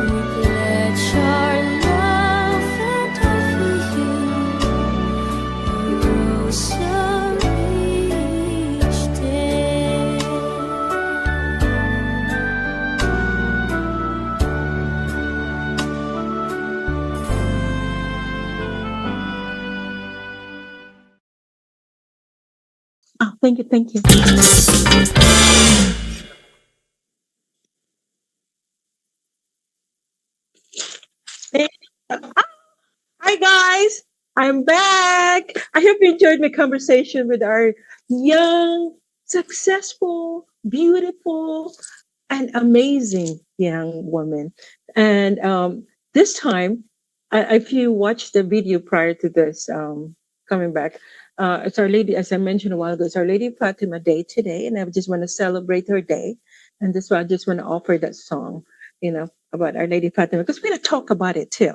We pledge our love and offer you a rosary each day. Oh, thank you, thank you. Hi guys, I'm back. I hope you enjoyed my conversation with our young, successful, beautiful, and amazing young woman. And this time, if you watched the video prior to this coming back, it's Our Lady, as I mentioned a while ago, it's Our Lady Fatima Day today, and I just want to celebrate her day. And that's why I just want to offer that song, about Our Lady Fatima, because we're going to talk about it too.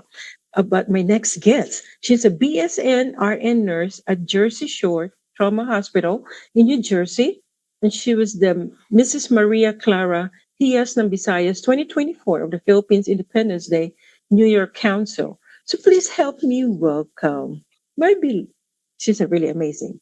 About my next guest. She's a BSN RN nurse at Jersey Shore Trauma Hospital in New Jersey. And she was the Mrs. Maria Clara Diaz ng Visayas 2024 of the Philippines Independence Day New York Council. So please help me welcome my Bill. She's a really amazing.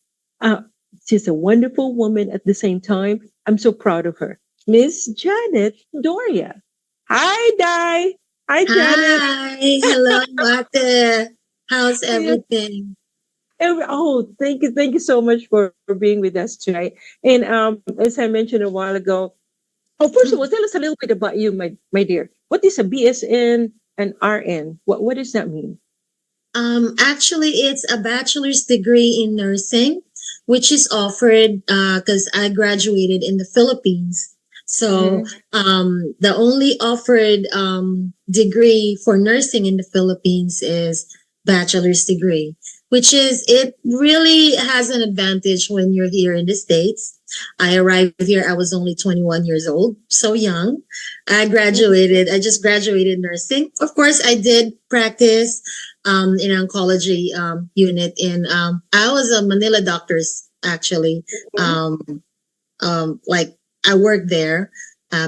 She's a wonderful woman at the same time. I'm so proud of her. Miss Janette Doria. Hi, Di. Hi, Janet. Hi, hello, Ate. How's everything? Oh, thank you. Thank you so much for being with us tonight. And as I mentioned a while ago, first of all, tell us a little bit about you, my dear. What is a BSN and RN? What does that mean? Actually, it's a bachelor's degree in nursing, which is offered because I graduated in the Philippines. So the only offered degree for nursing in the Philippines is bachelor's degree, which is it really has an advantage when you're here in the States. I arrived here, I was only 21 years old, so young. I just graduated nursing. Of course, I did practice in oncology unit I was a Manila doctor's actually. Like I worked there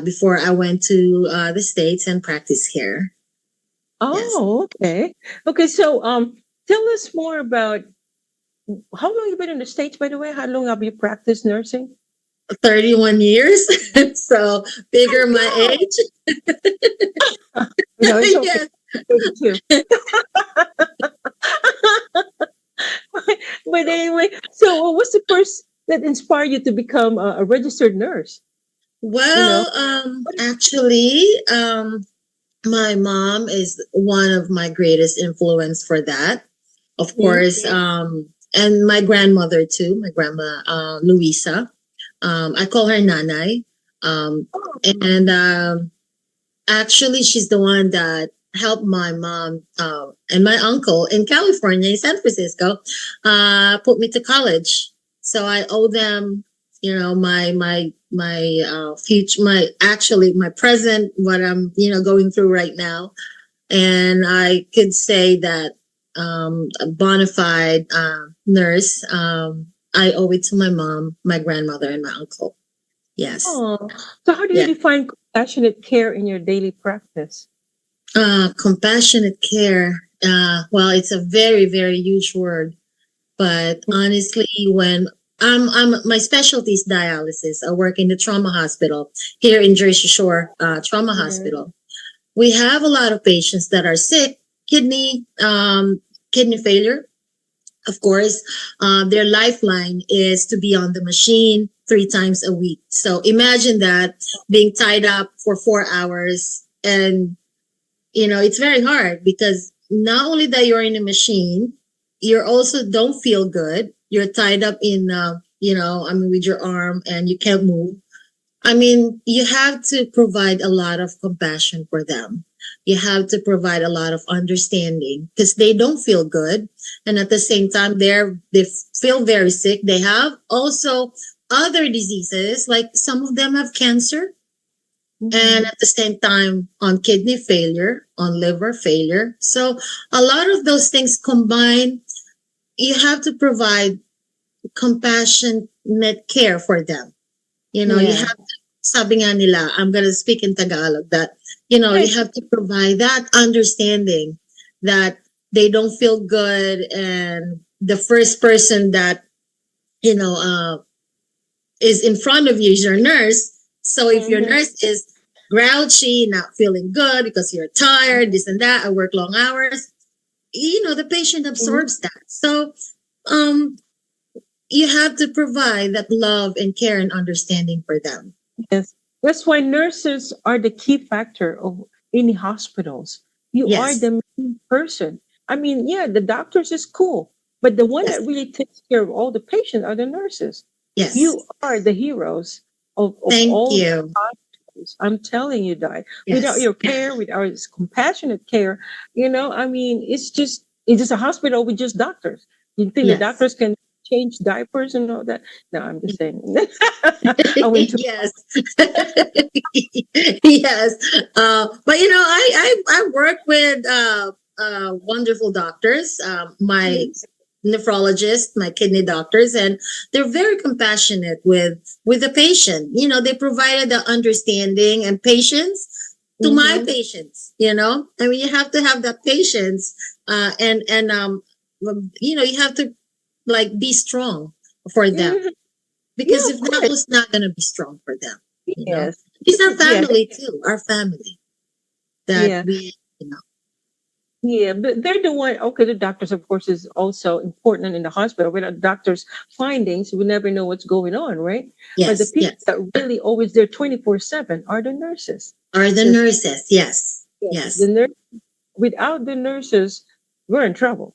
before I went to the States and practiced here. Yes. Oh, okay. Okay, so tell us more about how long you been in the States, by the way? How long have you practiced nursing? 31 years. So figure my Oh, age. no, it's okay. Yes. 32. But anyway, so what's the first that inspired you to become a registered nurse? You know? Well, actually, my mom is one of my greatest influence for that. Of Mhm. course, and my grandmother too, my grandma Luisa. I call her Nanay. Um, and actually, she's the one that helped my mom and my uncle in California, in San Francisco, put me to college. So I owe them, my future, my present, what I'm going through right now. And I could say that a bona fide nurse. I owe it to my mom, my grandmother, and my uncle. Yes. Oh, so how do you Yeah. define compassionate care in your daily practice? Compassionate care. Well, it's a very, very huge word, but honestly, when my specialty is dialysis. I work in the trauma hospital here in Jersey Shore Trauma Mhm. Hospital. We have a lot of patients that are sick, kidney failure. Of course, their lifeline is to be on the machine 3 times a week. So imagine that being tied up for 4 hours, and it's very hard because not only that you're in a machine, you also don't feel good. You're tied up in, with your arm and you can't move. I mean, you have to provide a lot of compassion for them. You have to provide a lot of understanding because they don't feel good. And at the same time, they feel very sick. They have also other diseases, like some of them have cancer. And at the same time, on kidney failure, on liver failure. So a lot of those things combined, you have to provide compassionate care for them. You Yeah. have to, sabi nga nila, I'm going to speak in Tagalog, that, Right. you have to provide that understanding that they don't feel good. And the first person that, you know, uh, is in front of you is your nurse. So if your Mhm. nurse is grouchy, not feeling good because you're tired, this and that, I work long hours, the patient Mhm. absorbs that. So, um, you have to provide that love and care and understanding for them. Yes. That's why nurses are the key factor of any hospitals. You are Yes, the main person. I mean, yeah, the doctors is cool, but the one yes, that really takes care of all the patients are the nurses. yes. You are the heroes of Thank all the you. hospitals. I'm telling you that. Without Yes, your care, without this compassionate care, I mean, it's just a hospital with just doctors. You think the yes. doctors can change diapers and all that? No, I'm just saying. I went to Yes. Yes. But I work with wonderful doctors, my nephrologist, my kidney doctors, and they're very compassionate with the patient. They provided the understanding and patience to my Mhm. patients. I mean, you have to have that patience, and you have to like be strong for them, Mhm. because Yeah, of if not, course. who's not going to be strong for them? Yes. It's our Yeah. family too, our family that Yeah. we. Yeah. But they're the one. Okay, the doctors, of course, is also important in the hospital. Without doctors' findings, we never know what's going on, right? But the Yes, people yes. that really always there 24/7 are the nurses. Are the Because nurses? Yes, the yes. nurse, without the nurses, we're in trouble.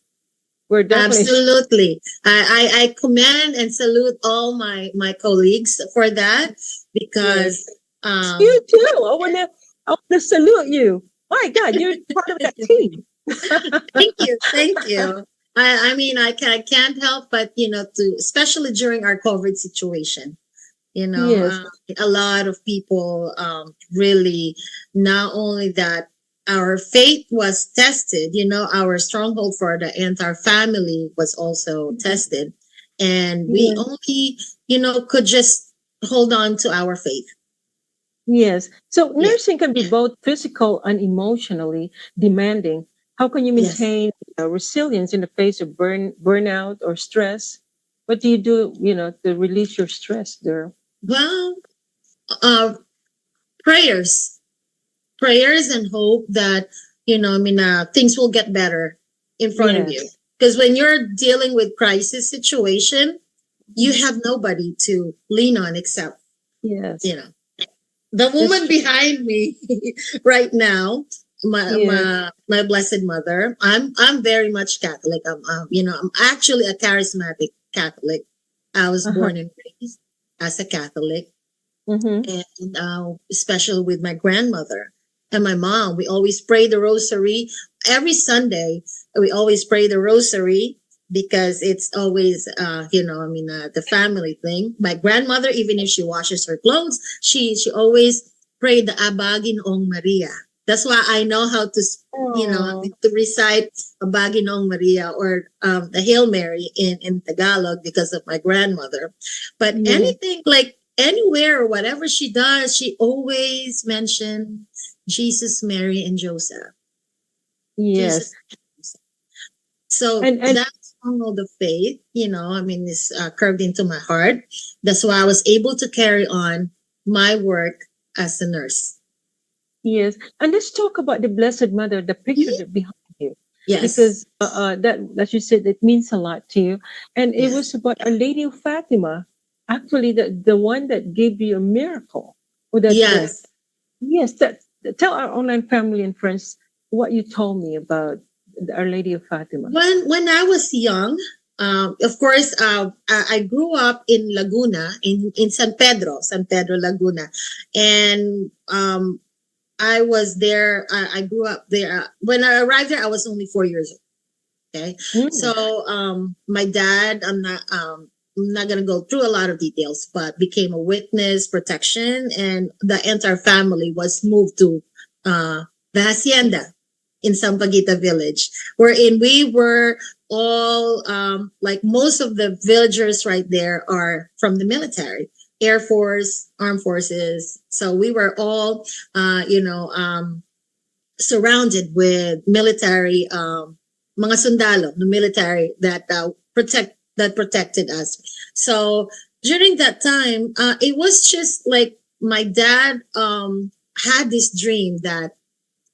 We're definitely. Absolutely. I commend and salute all my colleagues for that, Yes. because um You too. I wanna salute you. My God, you're part of that team. thank you, thank you. I mean, I can't help but, to, especially during our COVID situation, Yes, a lot of people really, not only that our faith was tested, our stronghold for the entire family was also tested. And we yes, only, could just hold on to our faith. yes. So Yeah. nursing can be both physical and emotionally demanding. How can you Yes. maintain resilience in the face of burnout or stress? What do you do, to release your stress there? Well, uh, prayers, prayers and hope that, things will get better in front of you. Yes. Because when you're dealing with crisis situation, you Mhm. have nobody to lean on except, Yes, you know, the that's woman true. behind me right now, Yes. my blessed mother. I'm very much Catholic. I'm actually a charismatic Catholic. I was Uh-huh. born and raised as a Catholic, Mm-hmm. and especially with my grandmother and my mom. We always pray the rosary every Sunday. We always pray the rosary because it's always, the family thing. My grandmother, even if she washes her clothes, she always prayed the Abagin Ong Maria. That's why I know how to, Oh, to recite Abagin Ong Maria, or the Hail Mary in Tagalog, because of my grandmother. But yeah. anything like anywhere or whatever she does, she always mention Jesus, Mary, and Joseph. Yes. Jesus. So And that's all the faith, is curved into my heart. That's why I was able to carry on my work as a nurse. yes, and let's talk about the Blessed Mother, the picture Mhm. that behind you, Yes. because that, as you said, it means a lot to you. And it was Yes. about Our Lady of Fatima, actually the one that gave you a miracle. Or that Yes. yes, that tell our online family and friends what you told me about Our Lady of Fatima. When I was young, of course, I grew up in Laguna, in San Pedro, Laguna, and I was there. I grew up there. When I arrived there, I was only 4 years old. Okay, Mm, so my dad, I'm not gonna go through a lot of details, but became a witness protection, and the entire family was moved to the hacienda in Sampaguita village, wherein we were all, like most of the villagers right there are from the military, Air Force, Armed Forces. So we were all, surrounded with military, mga sundalo, the military that protected us. So during that time, it was just like my dad had this dream that,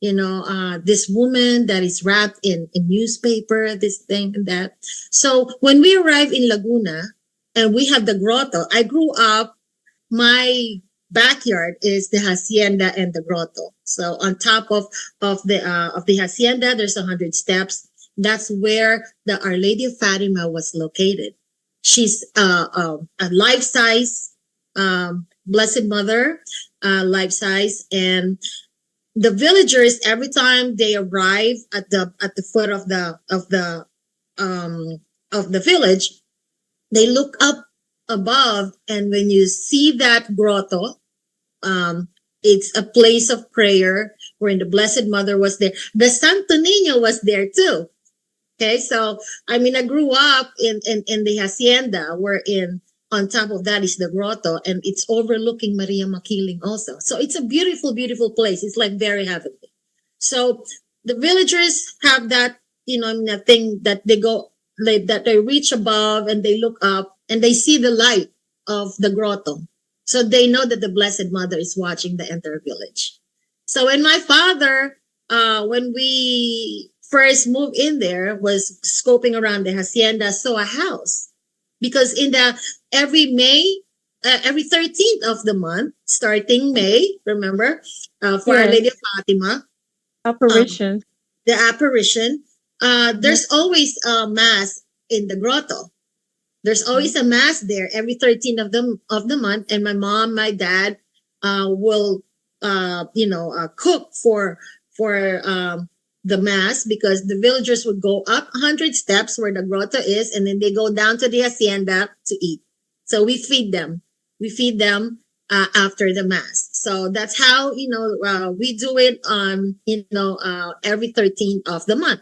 this woman that is wrapped in newspaper, this thing and that. So when we arrived in Laguna and we have the grotto, I grew up, my backyard is the hacienda and the grotto. So on top of the hacienda, there's 100 steps. That's where the Our Lady of Fatima was located. She's a life size, Blessed Mother, life size, and the villagers, every time they arrive at the foot um of the village, they look up above, and when you see that grotto, um it's a place of prayer wherein the Blessed Mother was there. The Santo Nino was there too. Okay, so I mean, I grew up in the hacienda, wherein on top of that is the grotto, and it's overlooking Maria Makiling also. So it's a beautiful, beautiful place. It's like very heavenly. So the villagers have that, I mean, a thing that they go, like, that they reach above and they look up and they see the light of the grotto. So they know that the Blessed Mother is watching the entire village. So when my father, when we first moved in there, was scoping around the hacienda, saw a house, because in the every May, every 13th of the month, starting May, remember, for Our yes, Lady of Fatima, um, apparitions. the apparition, Mhm, there's always a mass in the grotto. There's mhm. always a mass there every 13th of the month, and my mom, my dad, will cook for the mass because the villagers would go up 100 steps where the grotto is, and then they go down to the hacienda to eat. So we feed them. We feed them after the mass. So that's how, we do it on, every 13th of the month.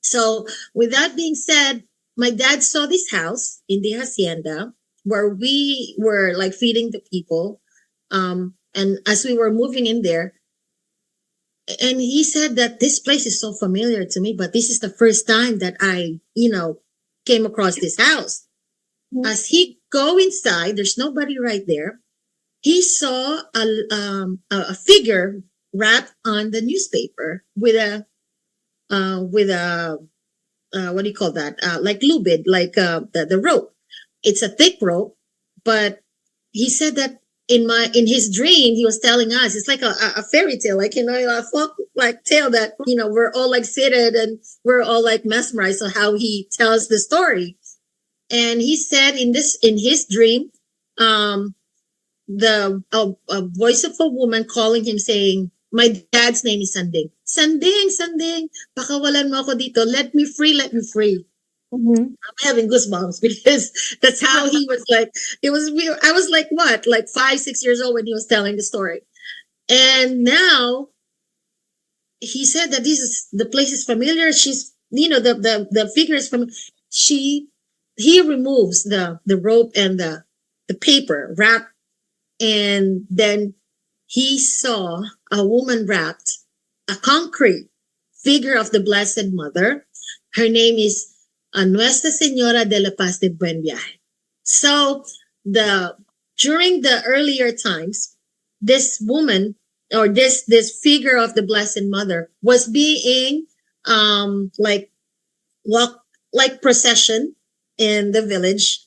So with that being said, my dad saw this house in the hacienda where we were like feeding the people. And as we were moving in there, and he said that this place is so familiar to me, but this is the first time that I, came across this house. As he go inside, there's nobody right there. He saw a figure wrapped on the newspaper with a what do you call that? Like lubid, like the rope. It's a thick rope, but he said that in his dream he was telling us it's like a fairy tale, like a folk like tale that we're all like seated and we're all like mesmerized on how he tells the story. And he said in his dream, the voice of a woman calling him saying, my dad's name is Sanding. Sanding, pakawalan mo ako dito. Let me free. I'm having goosebumps because that's how he was like. It was weird. I was like, what? Like 5-6 years old when he was telling the story. And now he said that the place is familiar. She's, the figure is familiar. He removes the rope and the paper wrap, and then he saw a woman wrapped, a concrete figure of the Blessed Mother. Her name is Nuestra Señora de la Paz de Buen Viaje. So during the earlier times, this woman or this figure of the Blessed Mother was being like procession in the village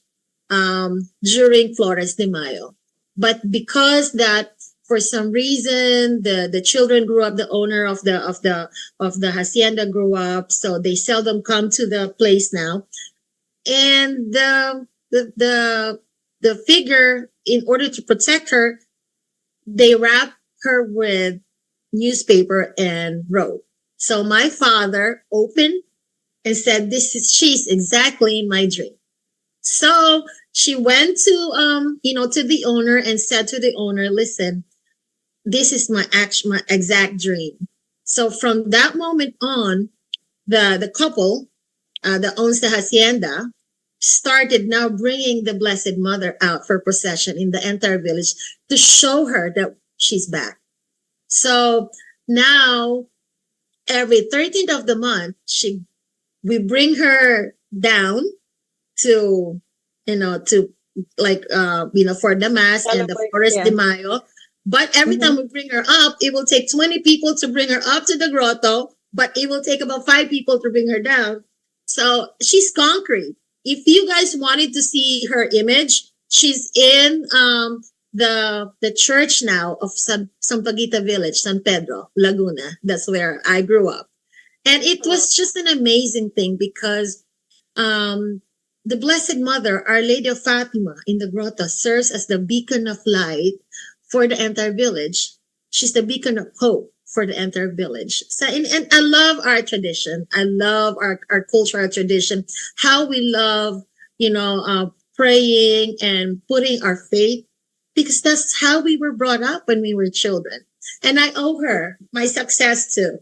during Flores de Mayo. But because that for some reason the children grew up, the owner of the hacienda grew up, so they seldom come to the place now. And the figure, in order to protect her, they wrap her with newspaper and rope. So my father opened and said, she's exactly in my dream. So she went to to the owner and said to the owner, listen, this is my exact dream. So from that moment on, the couple that owns the hacienda started now bringing the Blessed Mother out for procession in the entire village to show her that she's back. So now every 13th of the month, we bring her down to for the mass and the Flores de Mayo. But every time we bring her up, it will take 20 people to bring her up to the grotto, but it will take about 5 people to bring her down. So she's concrete. If you guys wanted to see her image, she's in the church now of Sampaguita Village, San Pedro, Laguna. That's where I grew up. And it was just an amazing thing because the Blessed Mother, Our Lady of Fatima in the grotto, serves as the beacon of light for the entire village. She's the beacon of hope for the entire village. So, and I love our tradition. I love our cultural tradition, how we love, praying and putting our faith, because that's how we were brought up when we were children. And I owe her my success too.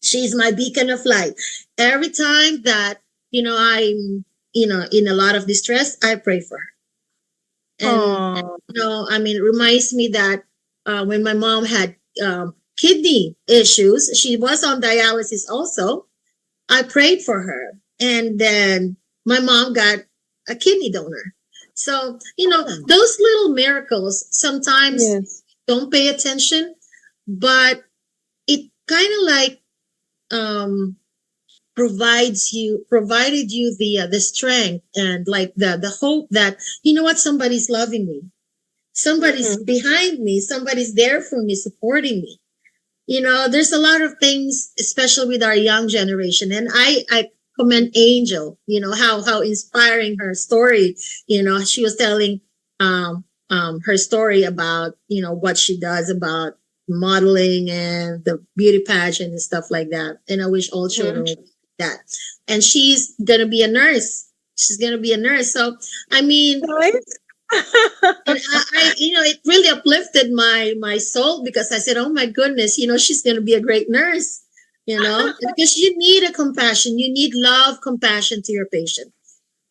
She's my beacon of light. Every time that, I'm, in a lot of distress, I pray for her. And, it reminds me that when my mom had kidney issues, she was on dialysis also. I prayed for her. And then my mom got a kidney donor. So, those little miracles sometimes don't pay attention, but it kind of like provided you the strength and like the hope that, somebody's loving me. Somebody's behind me. Somebody's there for me, supporting me. There's a lot of things, especially with our young generation. And I commend Angel, how inspiring her story. She was telling her story about, what she does about modeling and the beauty pageant and stuff like that. And I wish all Mhm. children would be that. And she's gonna be a nurse. She's gonna be a nurse. So I mean, Nice. and it really uplifted my soul because I said, oh my goodness, she's gonna be a great nurse. Because you need a compassion, you need love, compassion to your patient.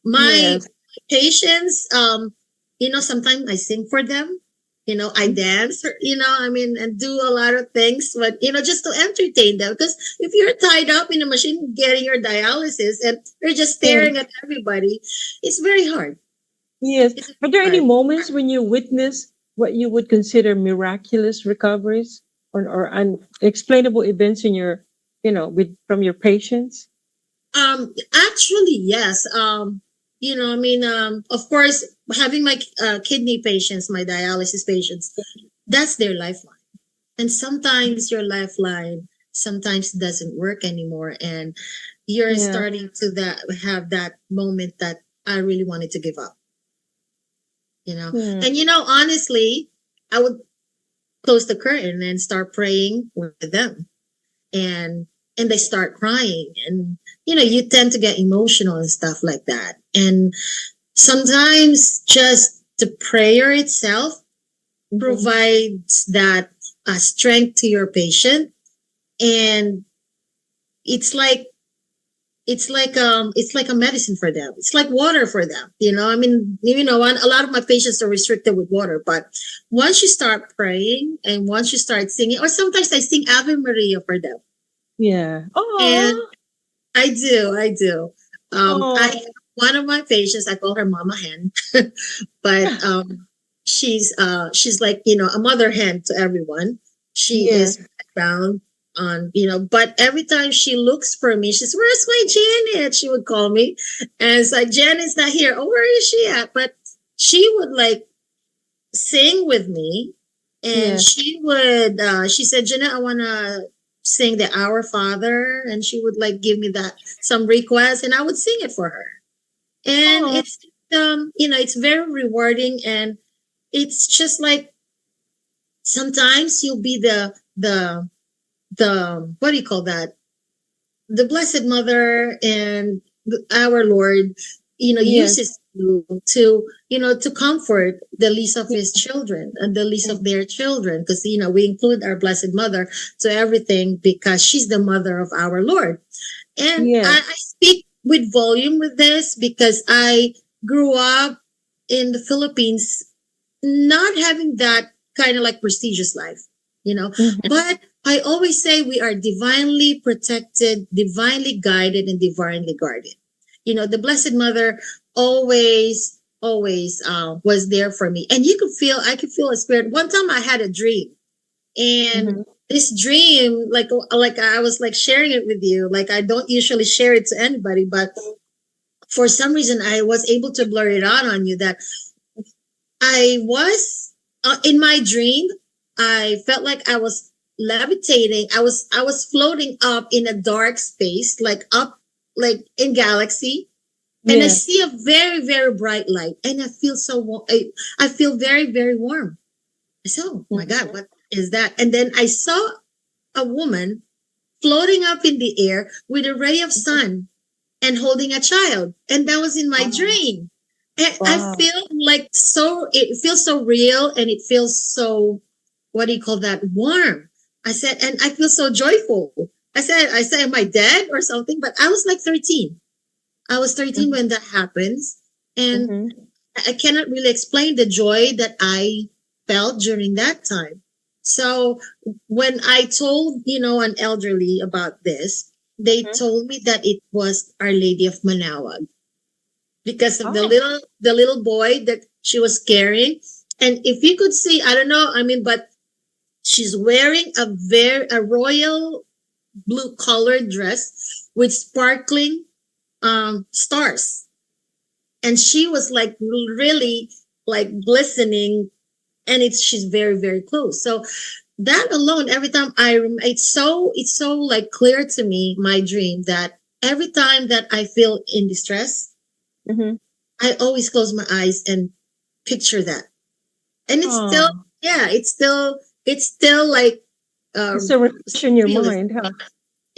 My Yes. patients, sometimes I sing for them. I dance, and do a lot of things, but just to entertain them. Because if you're tied up in a machine getting your dialysis and you're just Yes. staring at everybody, it's very hard. Yes. It's Are there any hard. moments when you witness what you would consider miraculous recoveries or unexplainable events in your, from your patients? Actually, yes. Of course, having my kidney patients, my dialysis patients, that's their lifeline. And sometimes your lifeline sometimes doesn't work anymore, and you're Yeah. starting to have that moment that I really wanted to give up. Hmm. And honestly, I would close the curtain and start praying with them, and they start crying, and you tend to get emotional and stuff like that. And sometimes just the prayer itself provides that strength to your patient, and it's like it's like a medicine for them. It's like water for them. A lot of my patients are restricted with water, but once you start praying and once you start singing, or sometimes I sing Ave Maria for them, Yeah. and Oh. I do. Oh. One of my patients, I call her Mama Hen, but she's like a mother hen to everyone. She Yeah. is background on but every time she looks for me, she's, "Where's my Janet?" She would call me, and it's like, "Janet's not here." "Oh, where is she at?" But she would like sing with me, and Yeah. she said, "Janette, I want to sing the Our Father," and she would like give me that some request, and I would sing it for her. And Oh. it's very rewarding, and it's just like sometimes you'll be the what do you call that, the Blessed Mother, and our Lord Yes. uses you to comfort the least of his children and the least of their children, because we include our Blessed Mother to everything because she's the mother of our Lord. And Yes. I speak with volume with this because I grew up in the Philippines not having that kind of like prestigious life, you know. Mhm. But I always say we are divinely protected, divinely guided, and divinely guarded. The Blessed Mother always was there for me. And I could feel a spirit. One time I had a dream, and Mhm. this dream, like I was like sharing it with you. Like I don't usually share it to anybody, but for some reason I was able to blur it out on you that I was in my dream. I felt like I was levitating. I was floating up in a dark space, like up, like in galaxy, and I Yeah. see a very very bright light, and I feel so warm. I feel very very warm. I said, "Oh my God, what is that?" And then I saw a woman floating up in the air with a ray of sun and holding a child. And that was in my dream. And I Wow. feel like it feels so real, and it feels so, what do you call that? Warm. I said, and I feel so joyful. I said, am I dead or something? But I was like 13. I was 13 when that happens. And Mhm. I cannot really explain the joy that I felt during that time. So when I told, an elderly about this, they Mhm. told me that it was Our Lady of Manawag because of the Oh. little boy that she was carrying. And if you could see, I don't know, but she's wearing a royal blue colored dress with sparkling stars, and she was like really like glistening, and she's very very close. So that alone, every time it's so like clear to me, my dream, that every time that I feel in distress, Mhm. I always close my eyes and picture that. And it's still, Oh. yeah, it's still like It's a reflection in your realist. mind, huh?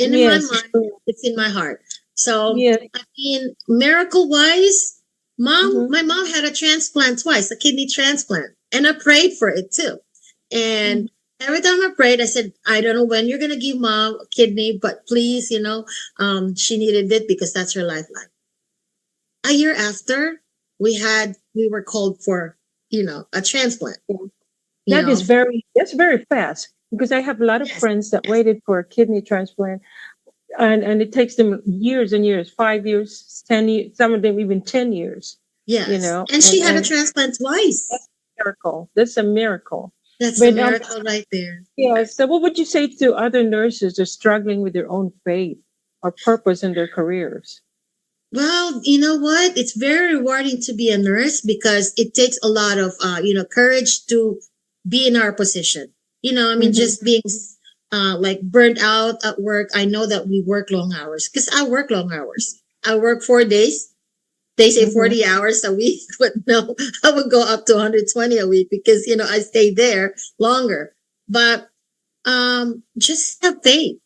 And in my Yes. mind, it's in my heart. So, Yes. I mean, miracle wise, Mhm. my mom had a transplant twice, a kidney transplant, and I prayed for it too. And every time I prayed, I said, I don't know when you're gonna give mom a kidney, but please, she needed it because that's her lifeline. A year after, we were called for, a transplant. You That know, is that's very fast because I have a lot of yes, friends that yes, waited for a kidney transplant and it takes them years and years, 5 years, 10 years, some of them even 10 years, yes. And she had a and transplant twice. that's a miracle. That's a miracle. That's a But miracle right there. yeah, so what would you say to other nurses that are struggling with their own faith or purpose in their careers? Well, you know what? It's very rewarding to be a nurse because it takes a lot of, courage to be in our position. I mean, Mm-hmm. just being like burnt out at work. I know that we work long hours because I work long hours. I work 4 days. They say Mm-hmm. 40 hours a week, but no, I would go up to 120 a week because, I stay there longer. But just have faith,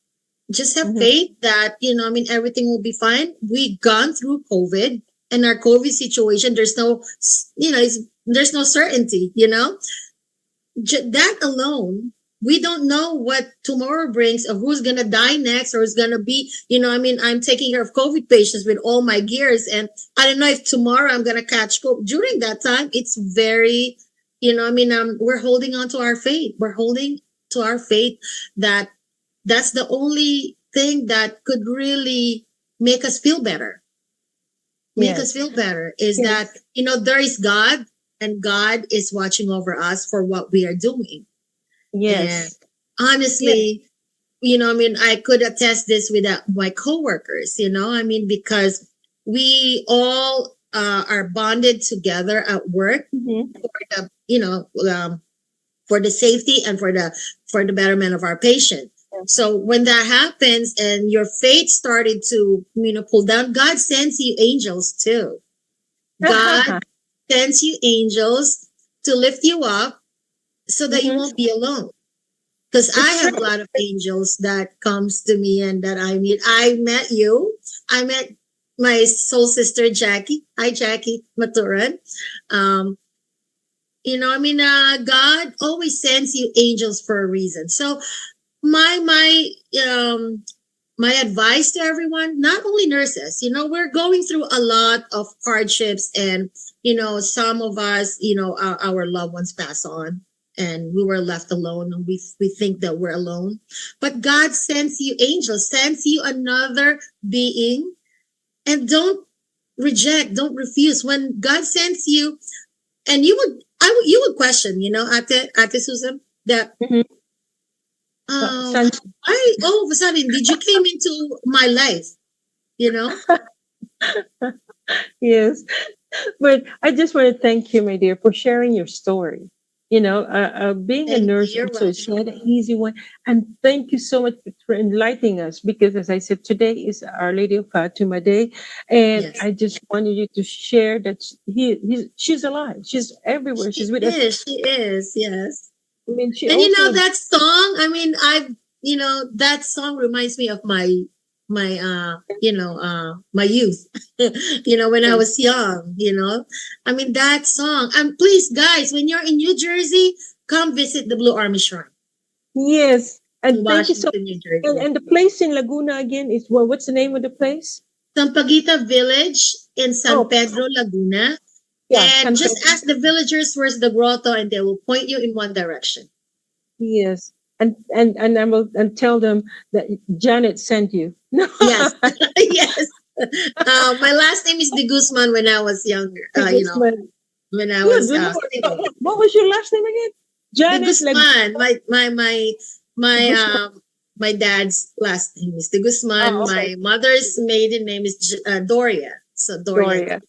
Mm-hmm. that I mean everything will be fine. We gone through COVID, and our COVID situation, there's no there's no certainty. That alone, we don't know what tomorrow brings, or who's gonna die next, or who's gonna be. I mean, I'm taking care of COVID patients with all my gears, and I don't know if tomorrow I'm gonna catch COVID. During that time, it's very, I mean, we're holding on to our faith. We're holding to our faith that that's the only thing that could really make us feel better. Make us Yes. feel better is that, Yes. there is God, and God is watching over us for what we are doing. And Yes. Yes. honestly, I mean, I could attest this with my coworkers, I mean, because we all are bonded together at work Mm-hmm. for the, for the safety and for the betterment of our patient. So when that happens and your faith started to, pull down, God sends you angels too. God sends you angels to lift you up so that you Mm-hmm. won't be alone. Because I It's true. have a lot of angels that comes to me and that I meet. I met you. I met my soul sister Jackie. Hi Jackie Maturan. Um, I mean, God always sends you angels for a reason. So um my advice to everyone, not only nurses, we're going through a lot of hardships, and some of us, our loved ones pass on, and we were left alone, and we think that we're alone. But God sends you angels, sends you another being, and don't refuse when God sends you. And you would question, Ate Susan, that Mm-hmm. San- why all of a sudden did you came into my life, you know? yes. But I just want to thank you, my dear, for sharing your story. Being a Thank you. nurse You're also is not welcome. an easy one. And thank you so much for enlightening us because, as I said, today is Our Lady of Fatima Day. And Yes. I just wanted you to share that she's alive. She's everywhere. She She's with us. is. She is. Yes. I mean, she And also, that song, I mean, that song reminds me of my my youth. When I was young, I mean that song. And please guys, when you're in New Jersey, come visit the Blue Army Shrine yes. in And thank you so Washington, New and, Jersey. and the place in Laguna again is what's the name of the place? Sampaguita Village in San Oh, Pedro, Laguna. yeah, And San just Pedro. ask the villagers where's the grotto, and they will point you in one direction. Yes. And I will and tell them that Janet sent you. No. Yes, yes. My last name is De Guzman when I was younger. This man. When I Good was Lord. single. What was your last name again? De Janet Guzman. My Guzman. my dad's last name is De Guzman. Oh, okay. My mother's maiden name is Doria. So Doria. Doria.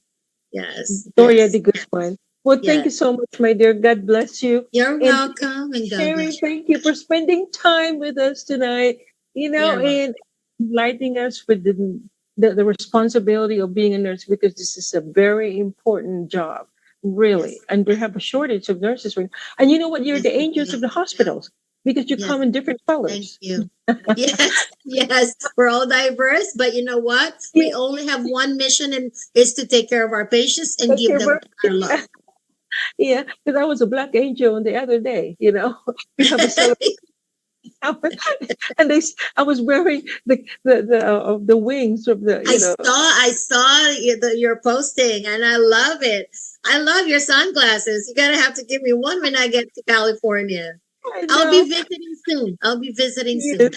Yes, Doria yes, de Guzman. Well, thank yes. you so much, my dear. God bless you. You're And welcome, and God Sherry, bless you. thank you for spending time with us tonight, You're welcome. and enlightening us with the responsibility of being a nurse because this is a very important job, really. Yes, And we have a shortage of nurses right now. And you know what? You're yes, the we angels do. of the hospitals. because you Yes. come in different Thank colors. you. Yes, yes, we're all diverse, but you know what? Yeah, We only have one mission, and is to take care of our patients and take give care of them our- our love. yeah, because I was a black angel on the other day. We have a celebration, and I was wearing the wings of the I saw your posting, and I love it. I love your sunglasses. You're gonna have to give me one when I get to California. I I'll be know. visiting soon. I'll be visiting Yes. soon.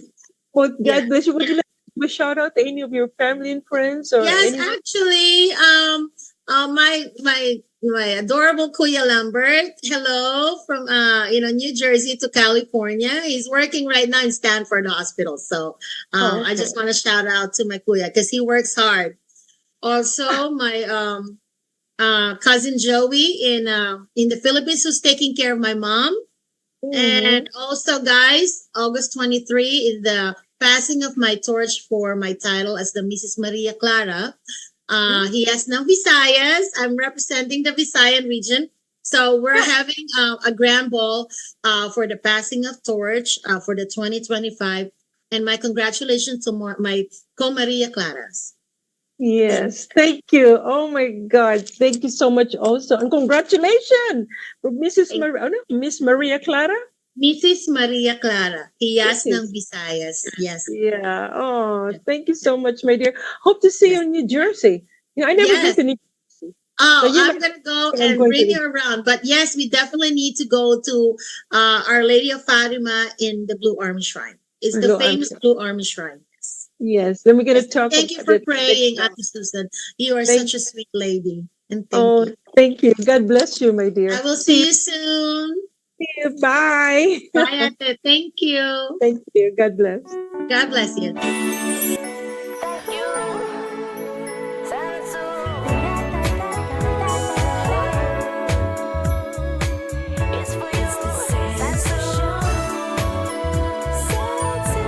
Well, Yeah. God bless you. Would you like to give a shout out to any of your family and friends or Yes, anyone? actually, my adorable Kuya Lambert, hello from New Jersey to California. He's working right now in Stanford Hospital. So Oh, I okay. just want to shout out to my Kuya because he works hard. Also, my cousin Joey in the Philippines who's taking care of my mom. Mhm. And also, guys, August 23 is the passing of my torch for my title as the Mrs. Maria Clara. He has no Visayas. I'm representing the Visayan region. So we're having a grand ball for the passing of torch for the 2025. And my congratulations to my co-Maria Claras. Thank Yes, thank you. Oh my God, thank you so much also, and congratulations for Mrs. you. Maria, oh no, Miss Maria Clara. Mrs. Maria Clara. Hiyas ng Yes. Visayas. Yes. Yeah. Oh, thank you so much, my dear. Hope to see you Yes. in New Jersey. I never been Yes. to New Jersey. So Oh, you I'm might gonna go think I'm and going to bring New you around. But yes, we definitely need to go to Our Lady of Fatima in the Blue Army Shrine. It's the Jersey. I'm famous sure. Blue Army Shrine. Yes. Yes. Then we're gonna Yes. talk Thank you about for it next praying, time. Ate Susan. You are Thank such a sweet lady. And thank Oh, you. thank you. God bless you, my dear. I will See see you soon. you. Bye. Bye, Ate. Thank you. Thank you. God bless. God bless you. Thank you. Sansu. It's for you. Sansu Show. Sansu.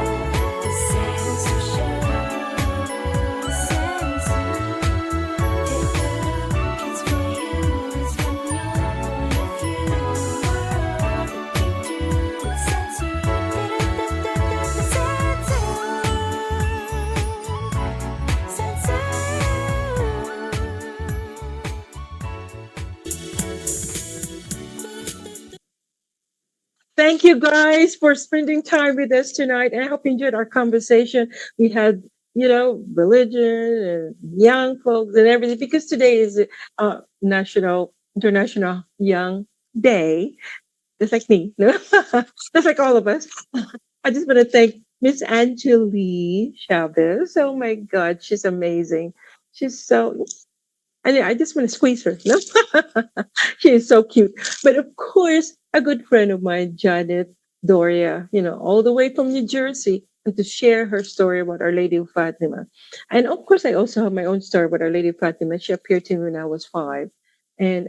The Sansu Show. Sansu. It's for you. It's from your point of view. World picture. Sansu. Thank you guys for spending time with us tonight. And I hope you enjoyed our conversation. We had, religion and young folks and everything because today is International Young Day, just like me, no? Just like all of us. I just want to thank Miss Angeli Chaves. Oh my God, she's amazing. She's so I just want to squeeze her. No, she is so cute. But of course, a good friend of mine, Janette Doria, all the way from New Jersey, and to share her story about Our Lady of Fatima. And of course, I also have my own story about Our Lady of Fatima. She appeared to me when I was 5, and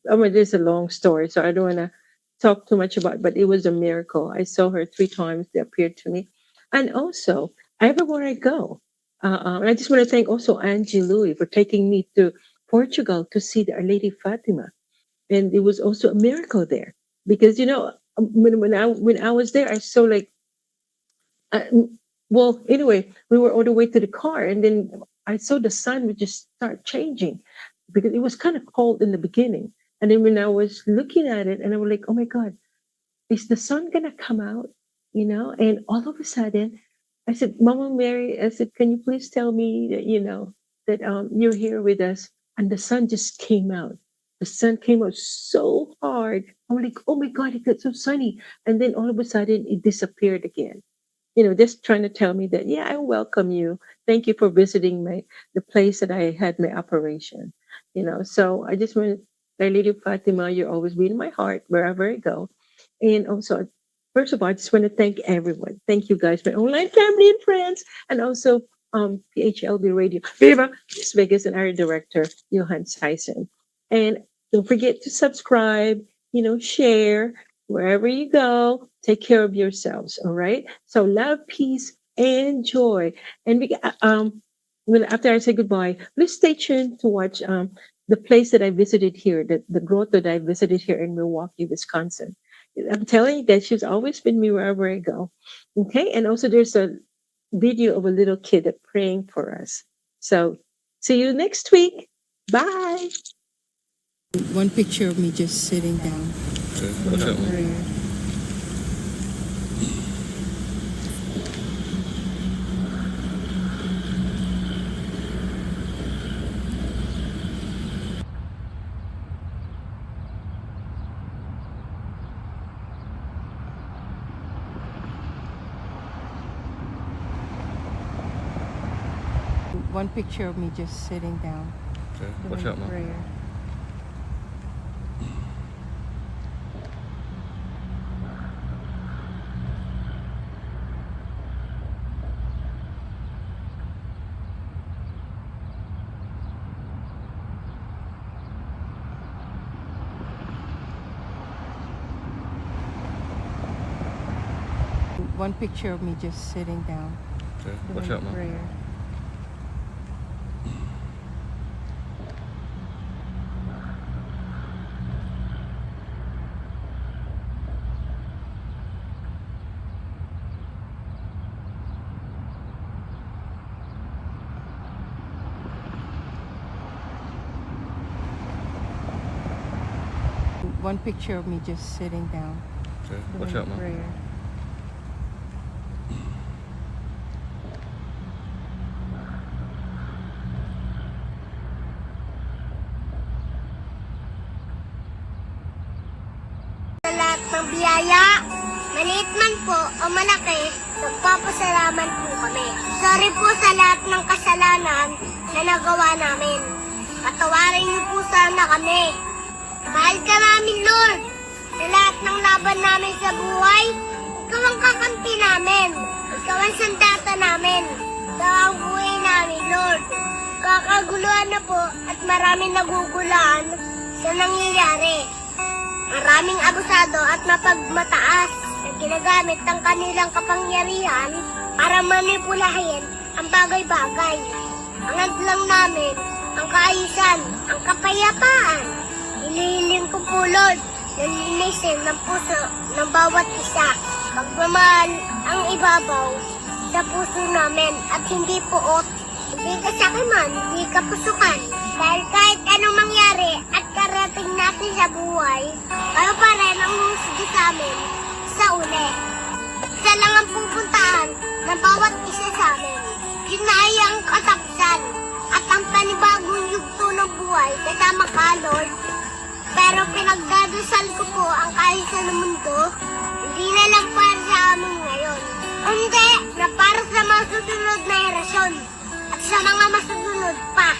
there's a long story, so I don't want to talk too much about it, but it was a miracle. I saw her 3 times. They appeared to me, and also everywhere I go. And I just want to thank also Angie Louie for taking me to Portugal to see the Our Lady Fatima, and it was also a miracle there because when I was there, I saw like uh, well, anyway, we were on the way to the car, and then I saw the sun would just start changing because it was kind of cold in the beginning, and then when I was looking at it, and I was like, oh my God, is the sun gonna come out? And all of a sudden, I said, Mama Mary, I said, can you please tell me that that you're here with us? And the sun just came out. The sun came out so hard. I'm like, oh my God, it got so sunny. And then all of a sudden it disappeared again. Just trying to tell me that, yeah, I welcome you. Thank you for visiting the place that I had my operation. So I just want to, Lady Fatima, you're always be in my heart wherever I go. And also, first of all, I just want to thank everyone. Thank you guys, my online family and friends, and also PHLV Radio. Viva Las Vegas and our director, Johan Tyson. And don't forget to subscribe, share wherever you go. Take care of yourselves, all right? So love, peace, and joy. And after I say goodbye, please stay tuned to watch the place that I visited here, the grotto that I visited here in Milwaukee, Wisconsin. I'm telling you that she's always been me wherever I go. Okay. And also there's a video of a little kid that praying for us. So see you next week. Bye. One picture of me just sitting down. Prayer. One picture of me just sitting down. Doing prayer. One picture of me just sitting down. Doing prayer. One picture of me just sitting down. Doing prayer. Sa lahat ng biyaya, maliit man po o malaki, nagpapasalamat po kami. Sorry po sa lahat ng kasalanan na nagawa namin. Patawarin niyo po sana kami. Mahal ka namin, Lord. Sa lahat ng laban namin sa buhay, ikaw ang kakampi namin. Ikaw ang sandata namin. Ikaw ang buhay namin, Lord. Kakaguluhan na po at maraming nagugulaan sa nangyayari. Maraming abusado at mapagmataas na ginagamit ang kanilang kapangyarihan para manipulahin ang bagay-bagay. Ang lang namin ang kaayusan, ang kapayapaan. Inihiling ko po, Lord, na linisin ng puso ng bawat isa. Pagmamahal ang ibabaw sa puso namin at hindi puot. Hindi kasakiman, hindi kapusukan. Dahil kahit anong mangyari at karating natin sa buhay, kayo pa rin ang husga sa amin sa uli. Isa lang ang pupuntahan ng bawat isa sa amin. Yun na ay ang katapusan at ang panibagong yugto ng buhay kasama ka, Lord. Pero pinagdadasal ko po ang kaayusan ng mundo, hindi na lang para sa amin ngayon. Hindi, na para sa mga susunod na henerasyon at sa mga masusunod pa.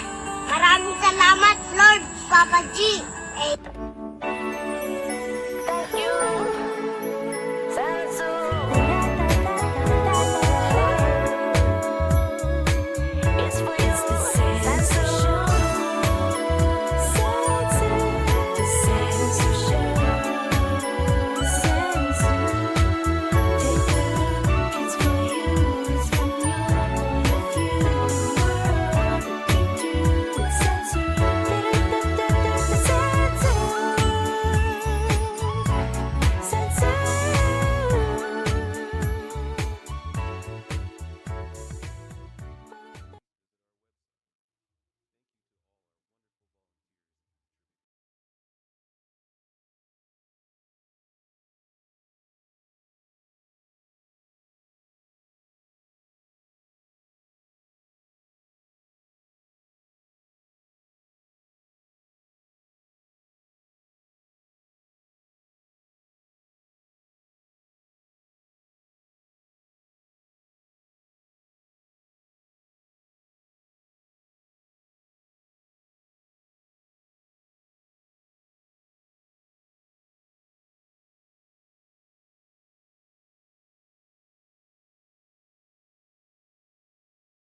Maraming salamat, Lord, Papa G.